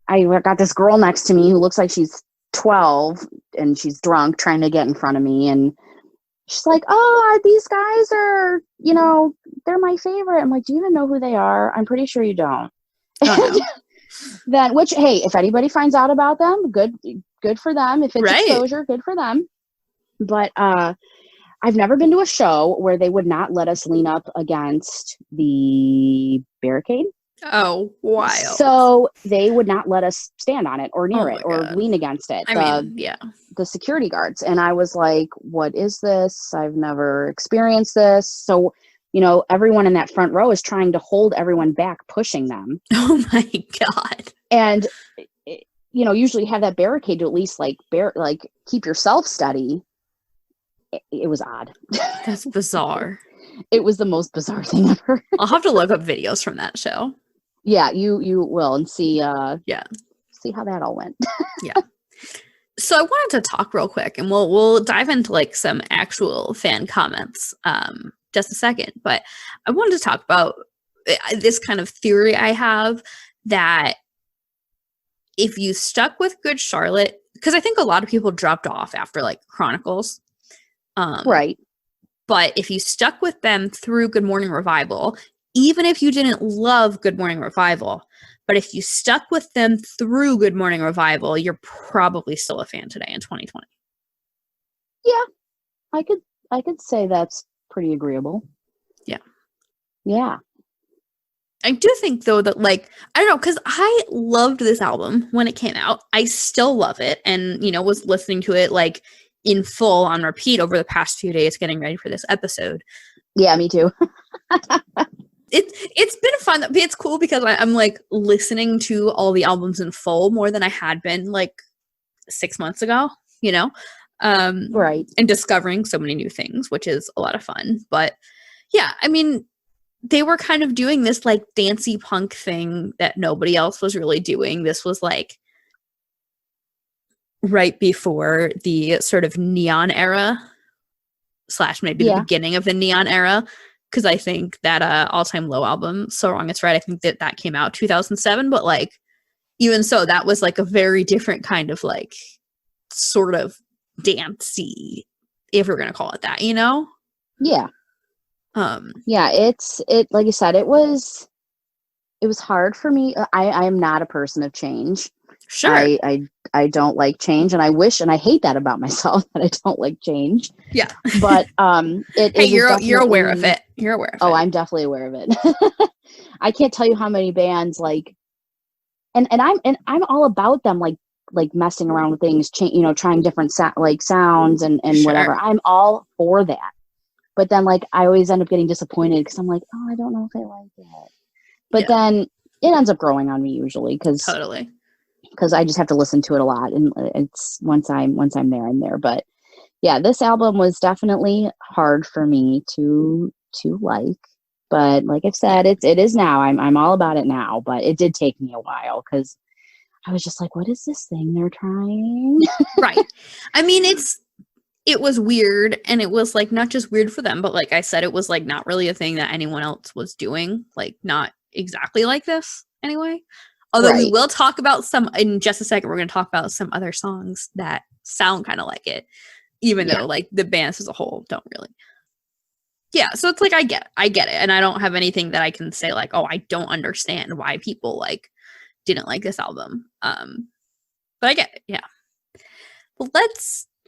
I got this girl next to me who looks like she's 12 and she's drunk trying to get in front of me, and she's like, oh, these guys are, you know, they're my favorite. I'm like, do you even know who they are? I'm pretty sure you don't. Oh, no. Then, which, hey, if anybody finds out about them, good for them. If it's exposure, good for them. But I've never been to a show where they would not let us lean up against the barricade. Oh, wild. So they would not let us stand on it or near it or lean against it. I mean, yeah. The security guards. And I was like, what is this? I've never experienced this. So, you know, everyone in that front row is trying to hold everyone back, pushing them. Oh my God. And, you know, usually have that barricade to at least like keep yourself steady. It was odd. That's bizarre. It was the most bizarre thing ever. I'll have to look up videos from that show. Yeah, you will, and see see how that all went. Yeah. So I wanted to talk real quick, and we'll dive into like some actual fan comments just a second, but I wanted to talk about this kind of theory I have that if you stuck with Good Charlotte, because I think a lot of people dropped off after like Chronicles. Right. But if you stuck with them through Good Morning Revival, even if you didn't love Good Morning Revival, but if you stuck with them through Good Morning Revival, you're probably still a fan today in 2020. Yeah. I could say that's pretty agreeable. Yeah. Yeah. I do think though that like, I don't know, because I loved this album when it came out. I still love it, and you know, was listening to it like in full on repeat over the past few days getting ready for this episode. Yeah, me too. It's been fun. It's cool because I'm like listening to all the albums in full more than I had been like 6 months ago, you know? Right. And discovering so many new things, which is a lot of fun. But yeah, I mean, they were kind of doing this like dancey punk thing that nobody else was really doing. This was like right before the sort of neon era / maybe the beginning of the neon era, because I think that All Time Low album, So Wrong It's Right, I think that came out 2007, but like even so, that was like a very different kind of like sort of dancey, if we're gonna call it that, you know? Yeah. Yeah, it like you said, it was hard for me. I am not a person of change. Sure. I don't like change, and I wish, and I hate that about myself, that I don't like change. Yeah. But you're aware of it. You're aware of it. Oh, I'm definitely aware of it. I can't tell you how many bands like, and I'm all about them like messing around with things, you know, trying different sounds and Sure. whatever. I'm all for that. But then like I always end up getting disappointed because I'm like, oh, I don't know if I like it. But then it ends up growing on me usually because I just have to listen to it a lot, and it's once I'm there, I'm there. But yeah, this album was definitely hard for me to like. But like I've said, it is now. I'm all about it now. But it did take me a while because I was just like, what is this thing they're trying? Right. I mean, it was weird, and it was like not just weird for them, but like I said, it was like not really a thing that anyone else was doing, like not exactly like this anyway. Although we will talk about some in just a second. We're going to talk about some other songs that sound kind of like it, even though like the bands as a whole don't really. Yeah, so it's like I get it, and I don't have anything that I can say like, oh, I don't understand why people like didn't like this album. But I get it, yeah. Well,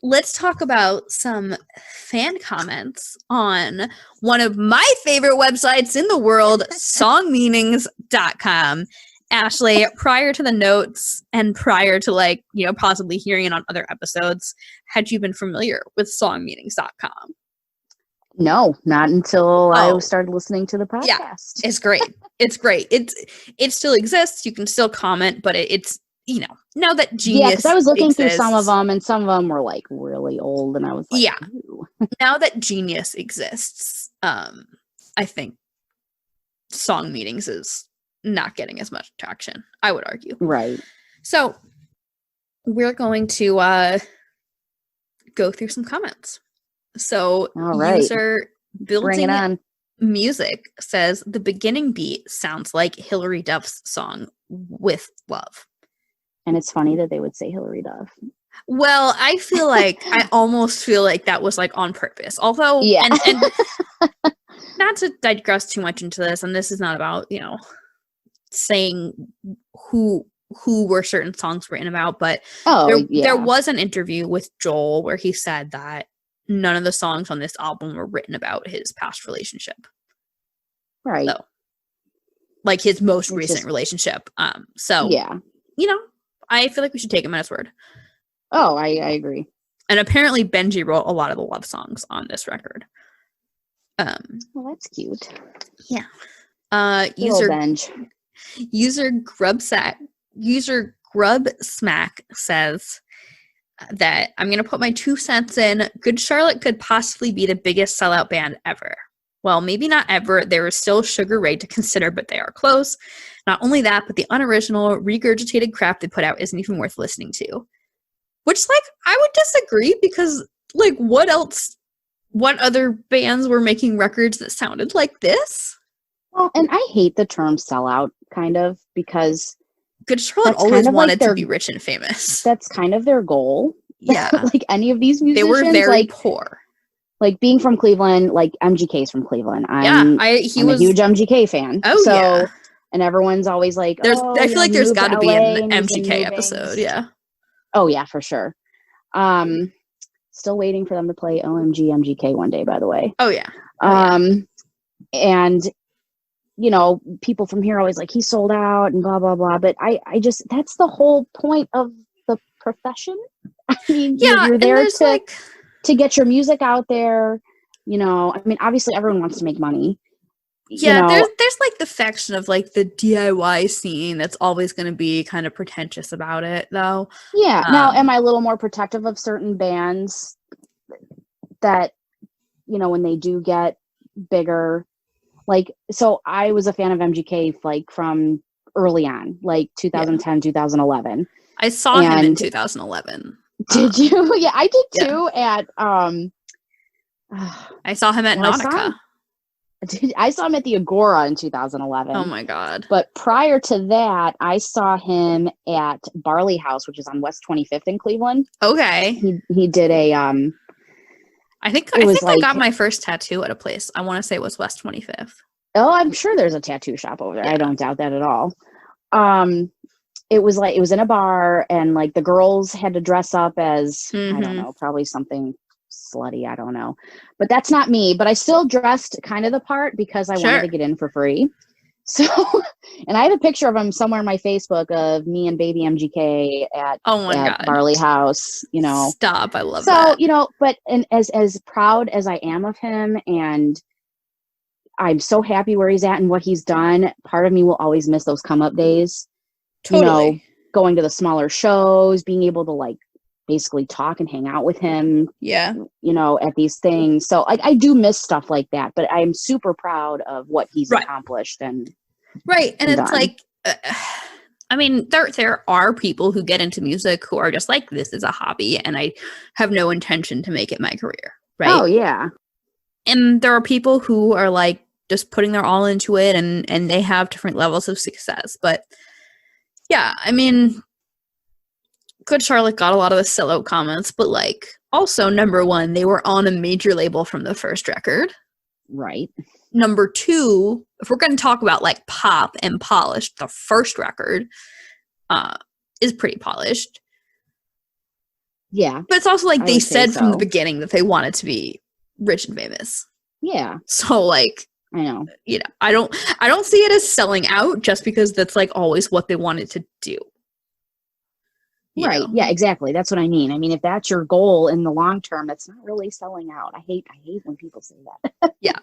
let's talk about some fan comments on one of my favorite websites in the world, songmeanings.com. Ashley, prior to the notes and prior to like, possibly hearing it on other episodes, had you been familiar with songmeanings.com? No, not until I started listening to the podcast. Yeah, it's great. It's great. It still exists. You can still comment, but it's, now that Genius Yeah, because I was looking through exists, some of them, and some of them were like really old, and I was like, yeah. Ew. Now that Genius exists, I think Song Meanings is not getting as much traction, I would argue. Right. So we're going to go through some comments. So user Building Music says the beginning beat sounds like Hilary Duff's song With Love. And it's funny that they would say Hilary Duff. Well, I almost feel like that was like on purpose. Although, and not to digress too much into this, and this is not about, saying who were certain songs written about, but there was an interview with Joel where he said that none of the songs on this album were written about his past relationship. Right. So, like his most recent relationship. So, I feel like we should take him at his word. Oh, I agree. And apparently Benji wrote a lot of the love songs on this record. Well, that's cute. Yeah. User Grubsmack says that I'm going to put my 2 cents in. Good Charlotte could possibly be the biggest sellout band ever. Well, maybe not ever. There is still Sugar Ray to consider, but they are close. Not only that, but the unoriginal, regurgitated crap they put out isn't even worth listening to. Which, like, I would disagree because, like, what other bands were making records that sounded like this? Well, and I hate the term sellout, kind of, because Good Charlotte always wanted to be rich and famous. That's kind of their goal. Yeah. Like any of these musicians. They were very poor. Like being from Cleveland, like MGK's from Cleveland. I'm a huge MGK fan. Oh, yeah. And everyone's always like, I feel like there's got to be an MGK episode. Yeah. Oh, yeah, for sure. Still waiting for them to play OMG MGK one day, by the way. Oh, yeah. And, people from here are always like, he sold out and blah, blah, blah. But I just, that's the whole point of the profession. I mean, you're there to get your music out there. I mean, obviously everyone wants to make money. Yeah, there's like the faction of like the DIY scene that's always going to be kind of pretentious about it, though. Yeah. Now, am I a little more protective of certain bands that, when they do get bigger? Like, so I was a fan of MGK like from early on, like 2010, 2011. I saw him in 2011. Did you? Yeah, I did too. At I saw him at Nautica. I saw him at the Agora in 2011. Oh my god! But prior to that, I saw him at Barley House, which is on West 25th in Cleveland. Okay. He did a I think I got my first tattoo at a place. I want to say it was West 25th. Oh, I'm sure there's a tattoo shop over there. Yeah. I don't doubt that at all. It was in a bar, and like the girls had to dress up as I don't know, probably something slutty. I don't know, but that's not me. But I still dressed kind of the part because I wanted to get in for free. So, and I have a picture of him somewhere on my Facebook of me and baby MGK at Barley House. Stop! I love that. So but as proud as I am of him, and I'm so happy where he's at and what he's done. Part of me will always miss those come up days. Totally. Going to the smaller shows, being able to like basically talk and hang out with him. Yeah. At these things. So I do miss stuff like that, but I'm super proud of what he's accomplished and it's done. Like, I mean, there are people who get into music who are just like, this is a hobby and I have no intention to make it my career. Right. Oh yeah. And there are people who are like just putting their all into it and they have different levels of success. But yeah, I mean, Good Charlotte got a lot of the sellout comments, but like also number one, they were on a major label from the first record. Right. Number two, if we're going to talk about like pop and polished, the first record is pretty polished. Yeah. But it's also like they said from the beginning that they wanted to be rich and famous. Yeah. So like I know. You know, I don't see it as selling out just because that's like always what they wanted to do. Right. Yeah, exactly. That's what I mean. I mean, if that's your goal in the long term, that's not really selling out. I hate when people say that. Yeah.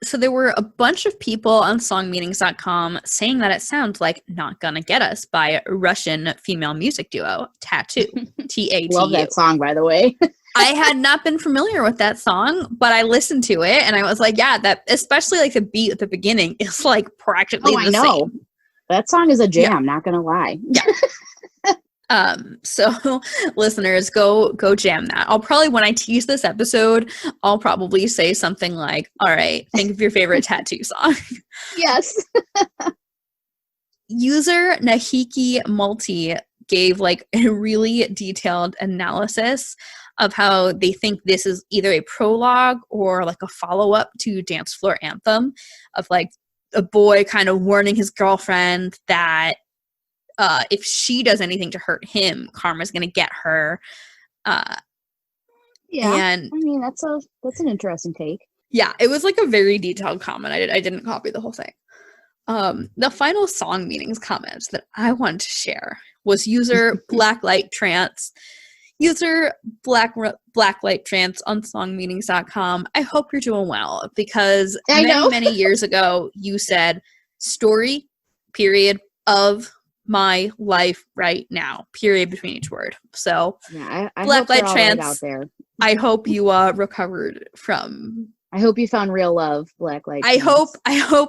So there were a bunch of people on songmeanings.com saying that it sounds like Not Gonna Get Us by Russian female music duo Tattoo. T-A-T-U. Love that song, by the way. I had not been familiar with that song, but I listened to it and I was like, yeah, that, especially like the beat at the beginning is like practically the same. That song is a jam, not gonna lie. Yeah. So listeners, go jam that. I'll probably, when I tease this episode, I'll probably say something like, all right, think of your favorite Tattoo song. Yes. User Nahiki Multi gave like a really detailed analysis of how they think this is either a prologue or like a follow-up to Dance Floor Anthem, of like a boy kind of warning his girlfriend that if she does anything to hurt him, karma's gonna get her. Yeah, and I mean that's an interesting take. Yeah, it was like a very detailed comment. I didn't copy the whole thing. The final song meanings comments that I wanted to share was user Blacklight Trance. User Blacklight Trance on songmeanings.com. I hope you're doing well, because many years ago you said story period of my life right now, period between each word. So yeah, I Blacklight Trance, right out there. I hope you recovered from. I hope you found real love, Blacklight. I hope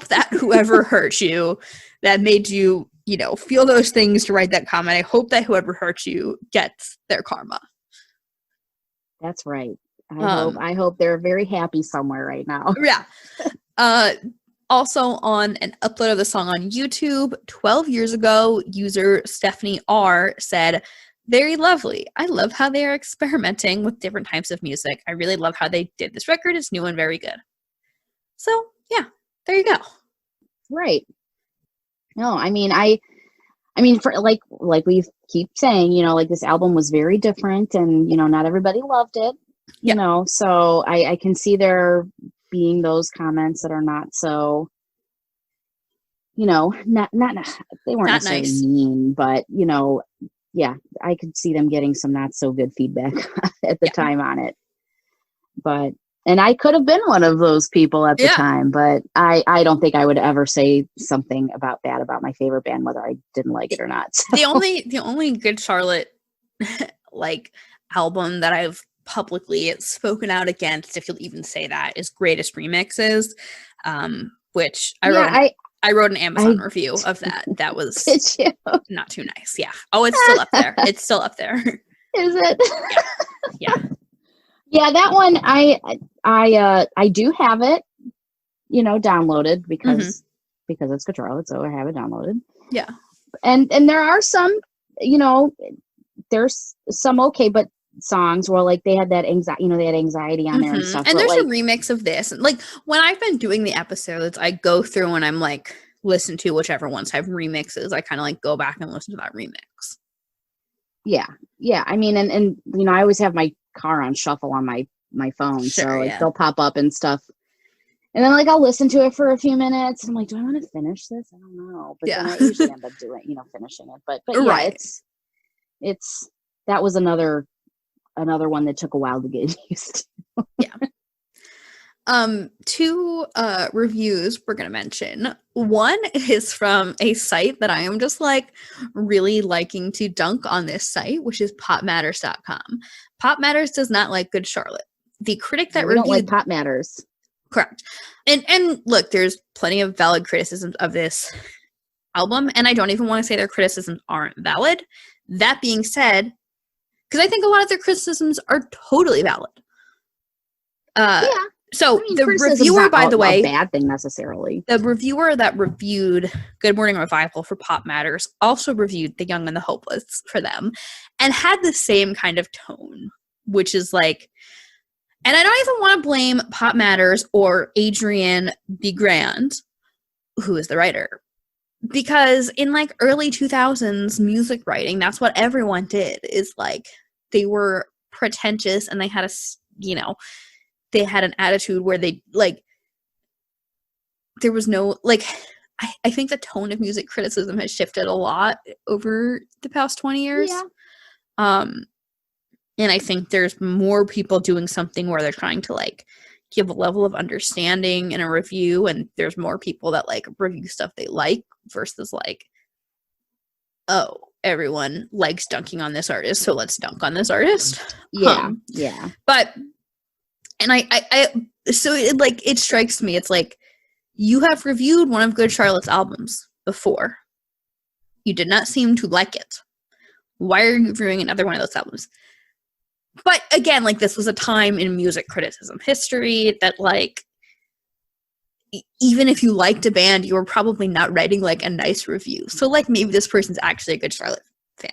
that whoever hurt you, that made you, you know, feel those things to write that comment, I hope that whoever hurt you gets their karma. That's right. I hope they're very happy somewhere right now. Yeah. Also on an upload of the song on YouTube 12 years ago, user Stephanie R said, "Very lovely. I love how they are experimenting with different types of music. I really love how they did this record. It's new and very good." So yeah, there you go. Right. No, I mean for like we keep saying, you know, like this album was very different, and you know, not everybody loved it. You know, so I can see there being those comments that are not so, you know, not they weren't not necessarily nice. mean, but you know, yeah, I could see them getting some not so good feedback at the time on it. But and I could have been one of those people at the time, but I don't think I would ever say something about that about my favorite band, whether I didn't like it or not. So. The only Good Charlotte like album that I've publicly spoken out against, if you'll even say that, is Greatest Remixes, which I wrote an Amazon review of that. That was not too nice. Yeah. Oh, it's still up there. It's still up there. Is it? Yeah. Yeah, that one I do have it, you know, downloaded because it's Good Charlotte, so I have it downloaded. Yeah. And there are some, you know, there's some okay, but songs where like they had that anxiety, you know, they had anxiety on there and stuff. And there's like, a remix of this. And like when I've been doing the episodes, I go through and I'm like, listen to whichever ones have remixes. I kind of like go back and listen to that remix. Yeah. Yeah. I mean, and you know, I always have my car on shuffle on my phone. Sure, so like they'll pop up and stuff. And then like I'll listen to it for a few minutes. And I'm like, do I want to finish this? I don't know. But then I usually end up doing, you know, finishing it. But yeah, it's that was another one that took a while to get used to. Yeah. Two reviews we're gonna mention. One is from a site that I am just like really liking to dunk on this site, which is popmatters.com. Pop Matters does not like Good Charlotte. The critic that reviewed, don't like Pop Matters. Correct. And look, there's plenty of valid criticisms of this album, and I don't even want to say their criticisms aren't valid. That being said, because I think a lot of their criticisms are totally valid. So I mean, the reviewer, by the way, a bad thing necessarily. The reviewer that reviewed Good Morning Revival for Pop Matters also reviewed The Young and the Hopeless for them, and had the same kind of tone, which is like, and I don't even want to blame Pop Matters or Adrian Begrand, who is the writer, because in like early 2000s music writing, that's what everyone did, is like they were pretentious and they had a, you know, they had an attitude where they like there was no, like, I think the tone of music criticism has shifted a lot over the past 20 years. Yeah. And I think there's more people doing something where they're trying to, like, give a level of understanding in a review, and there's more people that, like, review stuff they like versus, like, oh, everyone likes dunking on this artist, so let's dunk on this artist. Yeah. Yeah. But, and so it strikes me, it's like, you have reviewed one of Good Charlotte's albums before. You did not seem to like it. Why are you reviewing another one of those albums? But again, like, this was a time in music criticism history that, like, even if you liked a band, you were probably not writing, like, a nice review. So, like, maybe this person's actually a Good Charlotte fan.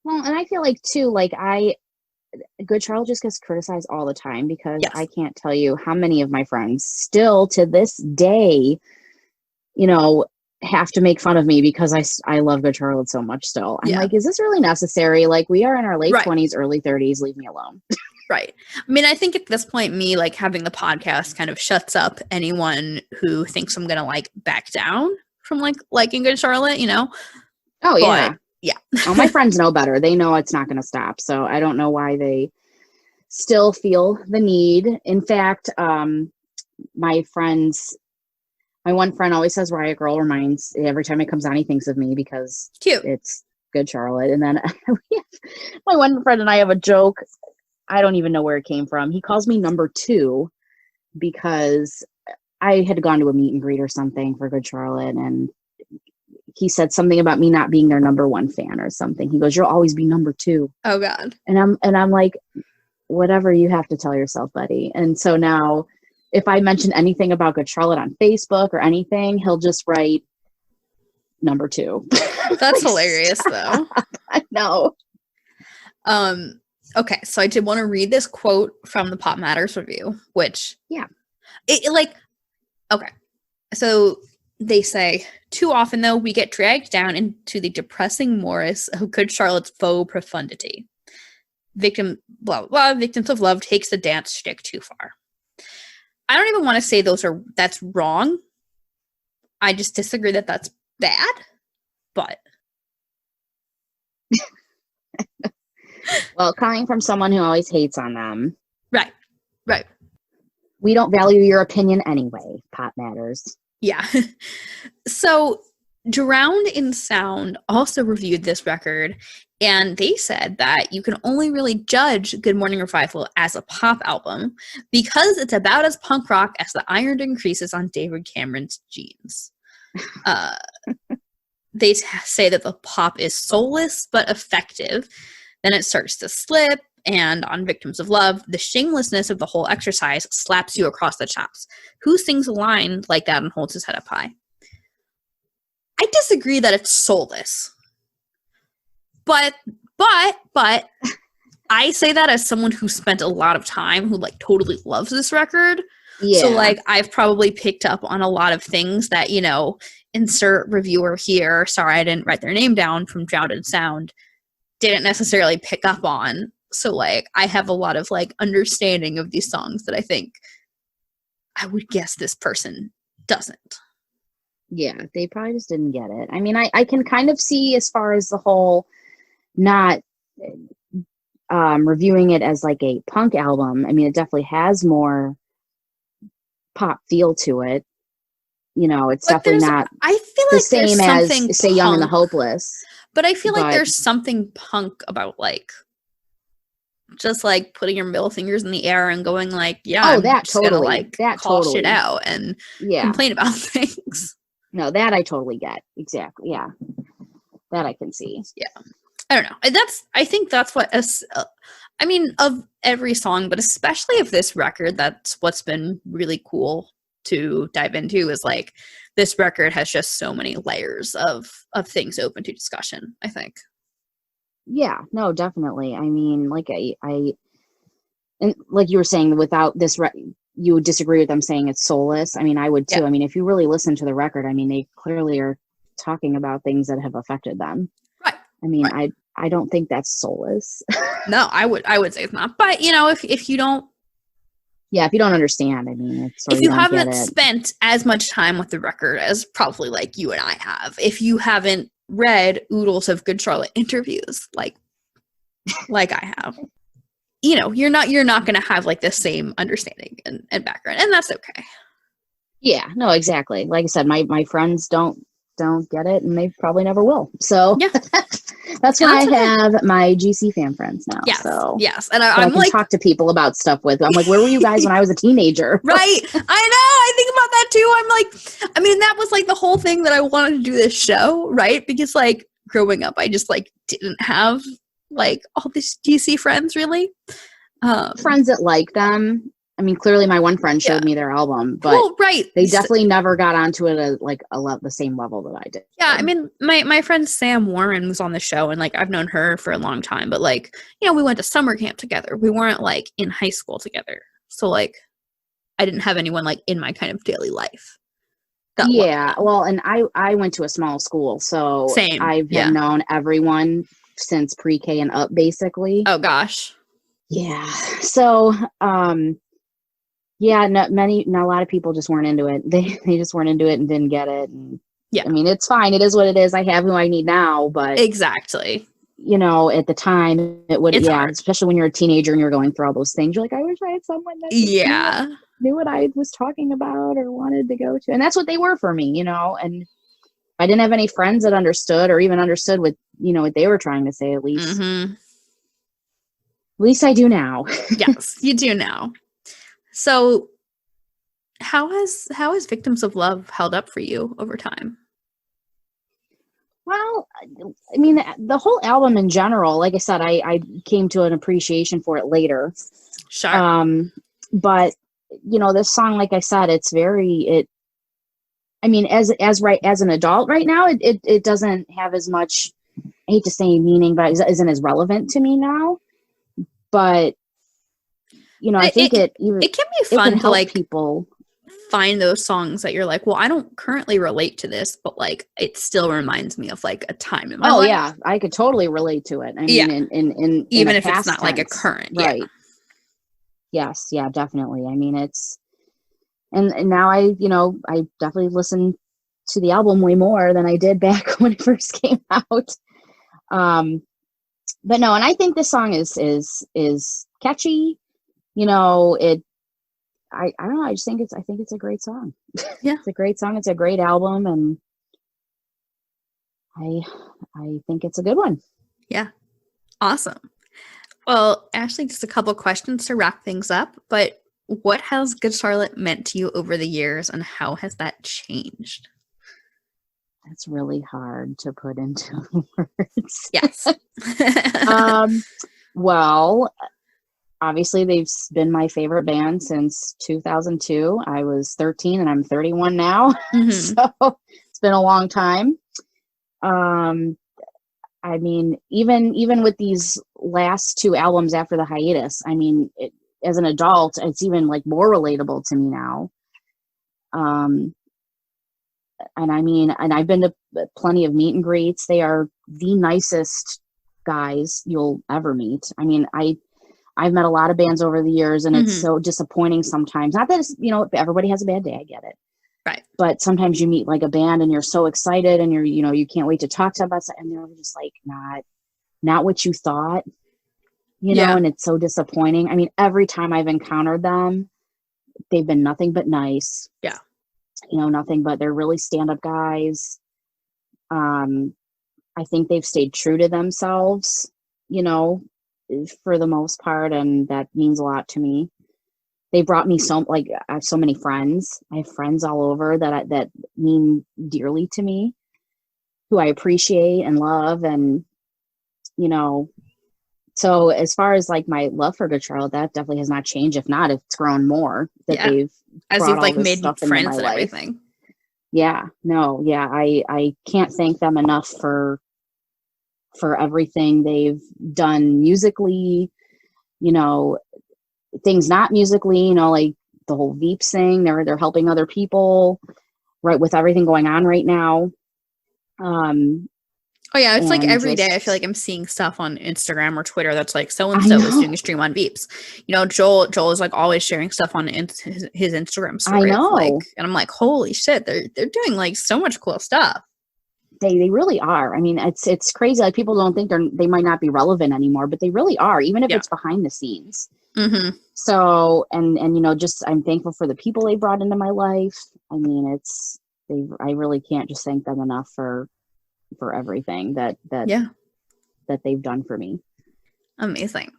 Well, and I feel like, too, like, Good Charlotte just gets criticized all the time because Yes. I can't tell you how many of my friends still to this day, you know, have to make fun of me because I love Good Charlotte so much still. I'm like, is this really necessary? Like, we are in our late 20s, early 30s. Leave me alone. Right. I mean, I think at this point, me, like, having the podcast kind of shuts up anyone who thinks I'm going to, like, back down from, like, liking Good Charlotte, you know? Oh, yeah. But, yeah. Oh, my friends know better. They know it's not going to stop. So I don't know why they still feel the need. In fact, my one friend always says Riot Girl reminds every time it comes on, he thinks of me because Cute. It's Good Charlotte. And then my one friend and I have a joke. I don't even know where it came from. He calls me number 2 because I had gone to a meet and greet or something for Good Charlotte, and he said something about me not being their number 1 fan or something. He goes, "You'll always be number 2." Oh, God. And I'm like, whatever you have to tell yourself, buddy. And so now if I mention anything about Good Charlotte on Facebook or anything, he'll just write number 2. That's hilarious, though. I know. Okay, so I did want to read this quote from the Pop Matters review, which, yeah, okay. So they say, too often, though, we get dragged down into the depressing morass of Good Charlotte's faux profundity. Victims of Love takes the dance shtick too far. I don't even want to say that's wrong. I just disagree that that's bad, but. Well, coming from someone who always hates on them. Right. We don't value your opinion anyway, Pop Matters. Yeah. So Drowned in Sound also reviewed this record, and they said that you can only really judge Good Morning Revival as a pop album because it's about as punk rock as the ironed increases on David Cameron's jeans. They say that the pop is soulless but effective. Then it starts to slip, and on Victims of Love, the shamelessness of the whole exercise slaps you across the chops. Who sings a line like that and holds his head up high? I disagree that it's soulless. But I say that as someone who spent a lot of time, who, like, totally loves this record. Yeah. So, like, I've probably picked up on a lot of things that, you know, insert reviewer here, sorry I didn't write their name down, from Drowned in Sound, didn't necessarily pick up on. So, like, I have a lot of, like, understanding of these songs that I think I would guess this person doesn't. Yeah, they probably just didn't get it. I mean, I can kind of see, as far as the whole not reviewing it as like a punk album. I mean, it definitely has more pop feel to it. You know, it's but definitely not I feel the like same as, say, Young and the Hopeless. But I feel like there's something punk about, like, just, like, putting your middle fingers in the air and going, like, yeah, I'm that just totally gonna, like, that call totally shit out and complain about things. No, that I totally get. Exactly. Yeah. That I can see. Yeah. I don't know. I think that's what, I mean, of every song, but especially of this record, that's what's been really cool to dive into, is, like, this record has just so many layers of things open to discussion, I think. Yeah, no, definitely. I mean, like, I and like you were saying, without this, you would disagree with them saying it's soulless. I mean, I would too. Yeah. I mean, if you really listen to the record, I mean, they clearly are talking about things that have affected them. Right. I mean, right. I don't think that's soulless. No, I would say it's not. But, you know, if you don't Yeah, if you don't understand, I mean, it's if you haven't get it. spent as much time with the record as probably like you and I have, if you haven't read oodles of Good Charlotte interviews like I have, you know, you're not going to have like the same understanding and background, and that's okay. Yeah, no, exactly. Like I said, my friends don't get it, and they probably never will. So Yeah. that's why I have my GC fan friends now. Yes, so yes, and I I'm can like talk to people about stuff with. I'm like, where were you guys when I was a teenager? Right. I know. I think about that too. I'm like, I mean, that was like the whole thing that I wanted to do this show, right? Because like growing up, I just like didn't have like all these DC friends really. Friends that like them. I mean, clearly my one friend showed me their album, but right. they definitely never got onto it at like the same level that I did. Yeah, I mean, my friend Sam Warren was on the show, and like I've known her for a long time, but like, you know, we went to summer camp together. We weren't like in high school together. So like I didn't have anyone like in my kind of daily life. Yeah, well, and I went to a small school, so same. I've known everyone since pre-K and up, basically. Oh gosh. Yeah. So, yeah, not a lot of people just weren't into it. They just weren't into it and didn't get it. And yeah, I mean, it's fine. It is what it is. I have who I need now, but exactly. You know, at the time, it would, hard. especially when you're a teenager and you're going through all those things. You're like, I wish I had someone that knew what I was talking about or wanted to go to. And that's what they were for me, you know. And I didn't have any friends that understood or even understood what, you know, what they were trying to say, at least. Mm-hmm. At least I do now. Yes, you do now. So how has Victims of Love held up for you over time? Well, I mean, the whole album in general, like I said, I came to an appreciation for it later. Sure. But you know, this song, like I said, I mean, as an adult right now, it doesn't have as much, I hate to say meaning, but it isn't as relevant to me now. But you know, I think it can be fun to like people find those songs that you're like, well, I don't currently relate to this, but like it still reminds me of like a time in my life. Oh yeah, I could totally relate to it. I mean, in even if it's not tense, like a current, right? Yes, yeah, definitely. I mean, it's and now I definitely listen to the album way more than I did back when it first came out. But no, and I think this song is catchy. You know, I don't know. I think it's a great song. Yeah, it's a great song. It's a great album, and I think it's a good one. Yeah, awesome. Well, Ashley, just a couple questions to wrap things up. But what has Good Charlotte meant to you over the years, and how has that changed? That's really hard to put into words. Yes. Well, obviously they've been my favorite band since 2002. I was 13 and I'm 31 now. Mm-hmm. So it's been a long time. I mean, even with these last two albums after the hiatus, I mean, as an adult, it's even like more relatable to me now. And I mean, and I've been to plenty of meet and greets. They are the nicest guys you'll ever meet. I mean, I've met a lot of bands over the years, and it's so disappointing sometimes. Not that it's, you know, everybody has a bad day. I get it. Right. But sometimes you meet like a band and you're so excited and you can't wait to talk to them about something, and they're just like not what you thought, you know, and it's so disappointing. I mean, every time I've encountered them, they've been nothing but nice. Yeah. You know, nothing but they're really stand-up guys. I think they've stayed true to themselves, you know, for the most part, and that means a lot to me. They brought me I have so many friends. I have friends all over that mean dearly to me, who I appreciate and love. And, you know, so as far as like my love for Good Charlotte, that definitely has not changed. If not, it's grown more that they've as you've like made friends and everything. Yeah, no, yeah. I can't thank them enough for everything they've done musically, you know, things not musically, you know, like the whole Veep thing. They're helping other people, right, with everything going on right now. Oh yeah, it's like And every day I just- feel like I'm seeing stuff on Instagram or Twitter that's like so and so is doing a stream on Veeps. You know, Joel is like always sharing stuff on his Instagram story. I know. Like, and I'm like, holy shit, they're doing like so much cool stuff. They really are. I mean, it's crazy. Like people don't think they might not be relevant anymore, but they really are, even if it's behind the scenes. Mm-hmm. So, and you know, just I'm thankful for the people they brought into my life. I mean, I really can't just thank them enough for everything that they've done for me. Amazing.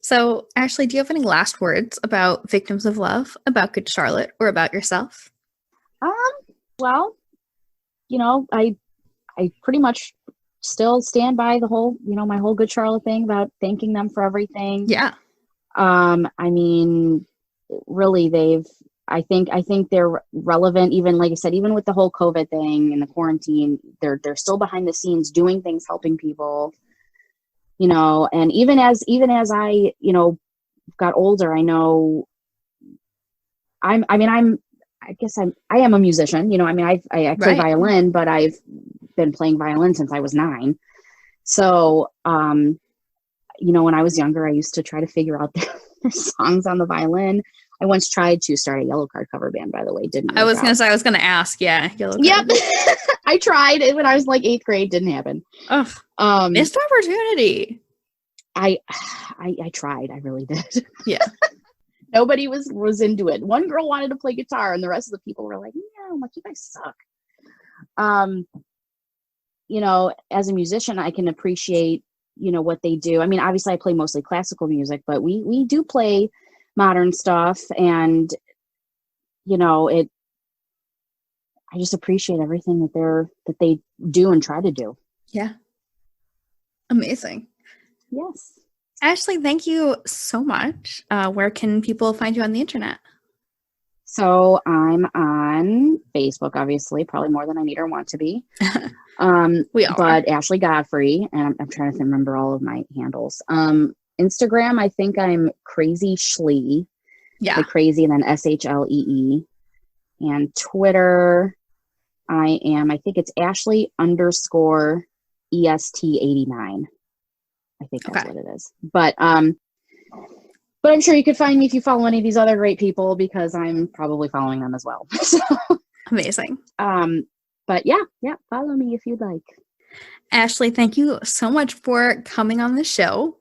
So, Ashley, do you have any last words about Victims of Love, about Good Charlotte, or about yourself? Well, you know, I pretty much still stand by the whole, you know, my whole Good Charlotte thing about thanking them for everything. Yeah. I mean, really, I think they're relevant, even like I said, even with the whole COVID thing and the quarantine, they're still behind the scenes doing things, helping people, you know, and even as I, you know, got older, I know I am a musician, you know, I mean, I play violin, but I've been playing violin since I was 9. So, you know, when I was younger, I used to try to figure out their songs on the violin. I once tried to start a Yellow Card cover band, by the way. I was going to ask. Yeah. Yellow Card. I tried it when I was like 8th grade. Didn't happen. Missed opportunity. I tried. I really did. Yeah. Nobody was into it. One girl wanted to play guitar and the rest of the people were like, yeah, I'm like, you guys suck. You know, as a musician, I can appreciate, you know, what they do. I mean, obviously I play mostly classical music, but we do play modern stuff, and you know, I just appreciate everything that they do and try to do. Yeah. Amazing. Yes. Ashley, thank you so much. Where can people find you on the internet? So I'm on Facebook, obviously, probably more than I need or want to be. We are. But Ashley Godfrey, and I'm trying to remember all of my handles. Instagram, I think I'm Crazy Schlee. Yeah. Like crazy and then SHLEE. And Twitter, I think it's Ashley_EST89. I think that's what it is. But I'm sure you could find me if you follow any of these other great people, because I'm probably following them as well. So, amazing. But yeah, follow me if you'd like. Ashley, thank you so much for coming on the show.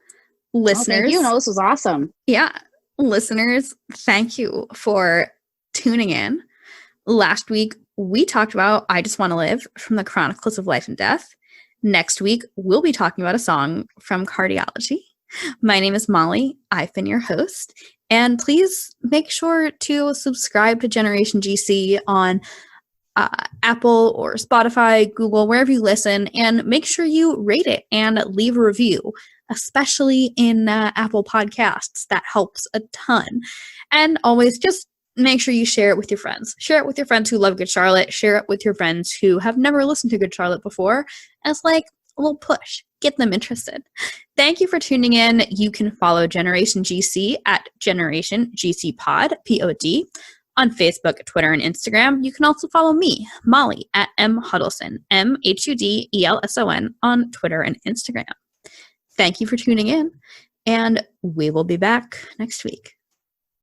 Listeners, thank you. No, this was awesome. Yeah. Listeners, thank you for tuning in. Last week, we talked about I Just Want to Live from the Chronicles of Life and Death. Next week, we'll be talking about a song from Cardiology. My name is Molly. I've been your host. And please make sure to subscribe to Generation GC on Apple or Spotify, Google, wherever you listen, and make sure you rate it and leave a review, especially in Apple Podcasts. That helps a ton. And always just make sure you share it with your friends. Share it with your friends who love Good Charlotte. Share it with your friends who have never listened to Good Charlotte before as like a little push. Get them interested. Thank you for tuning in. You can follow Generation GC at Generation GC Pod, POD, on Facebook, Twitter, and Instagram. You can also follow me, Molly, at Hudelson, MHUDELSON, on Twitter and Instagram. Thank you for tuning in, and we will be back next week.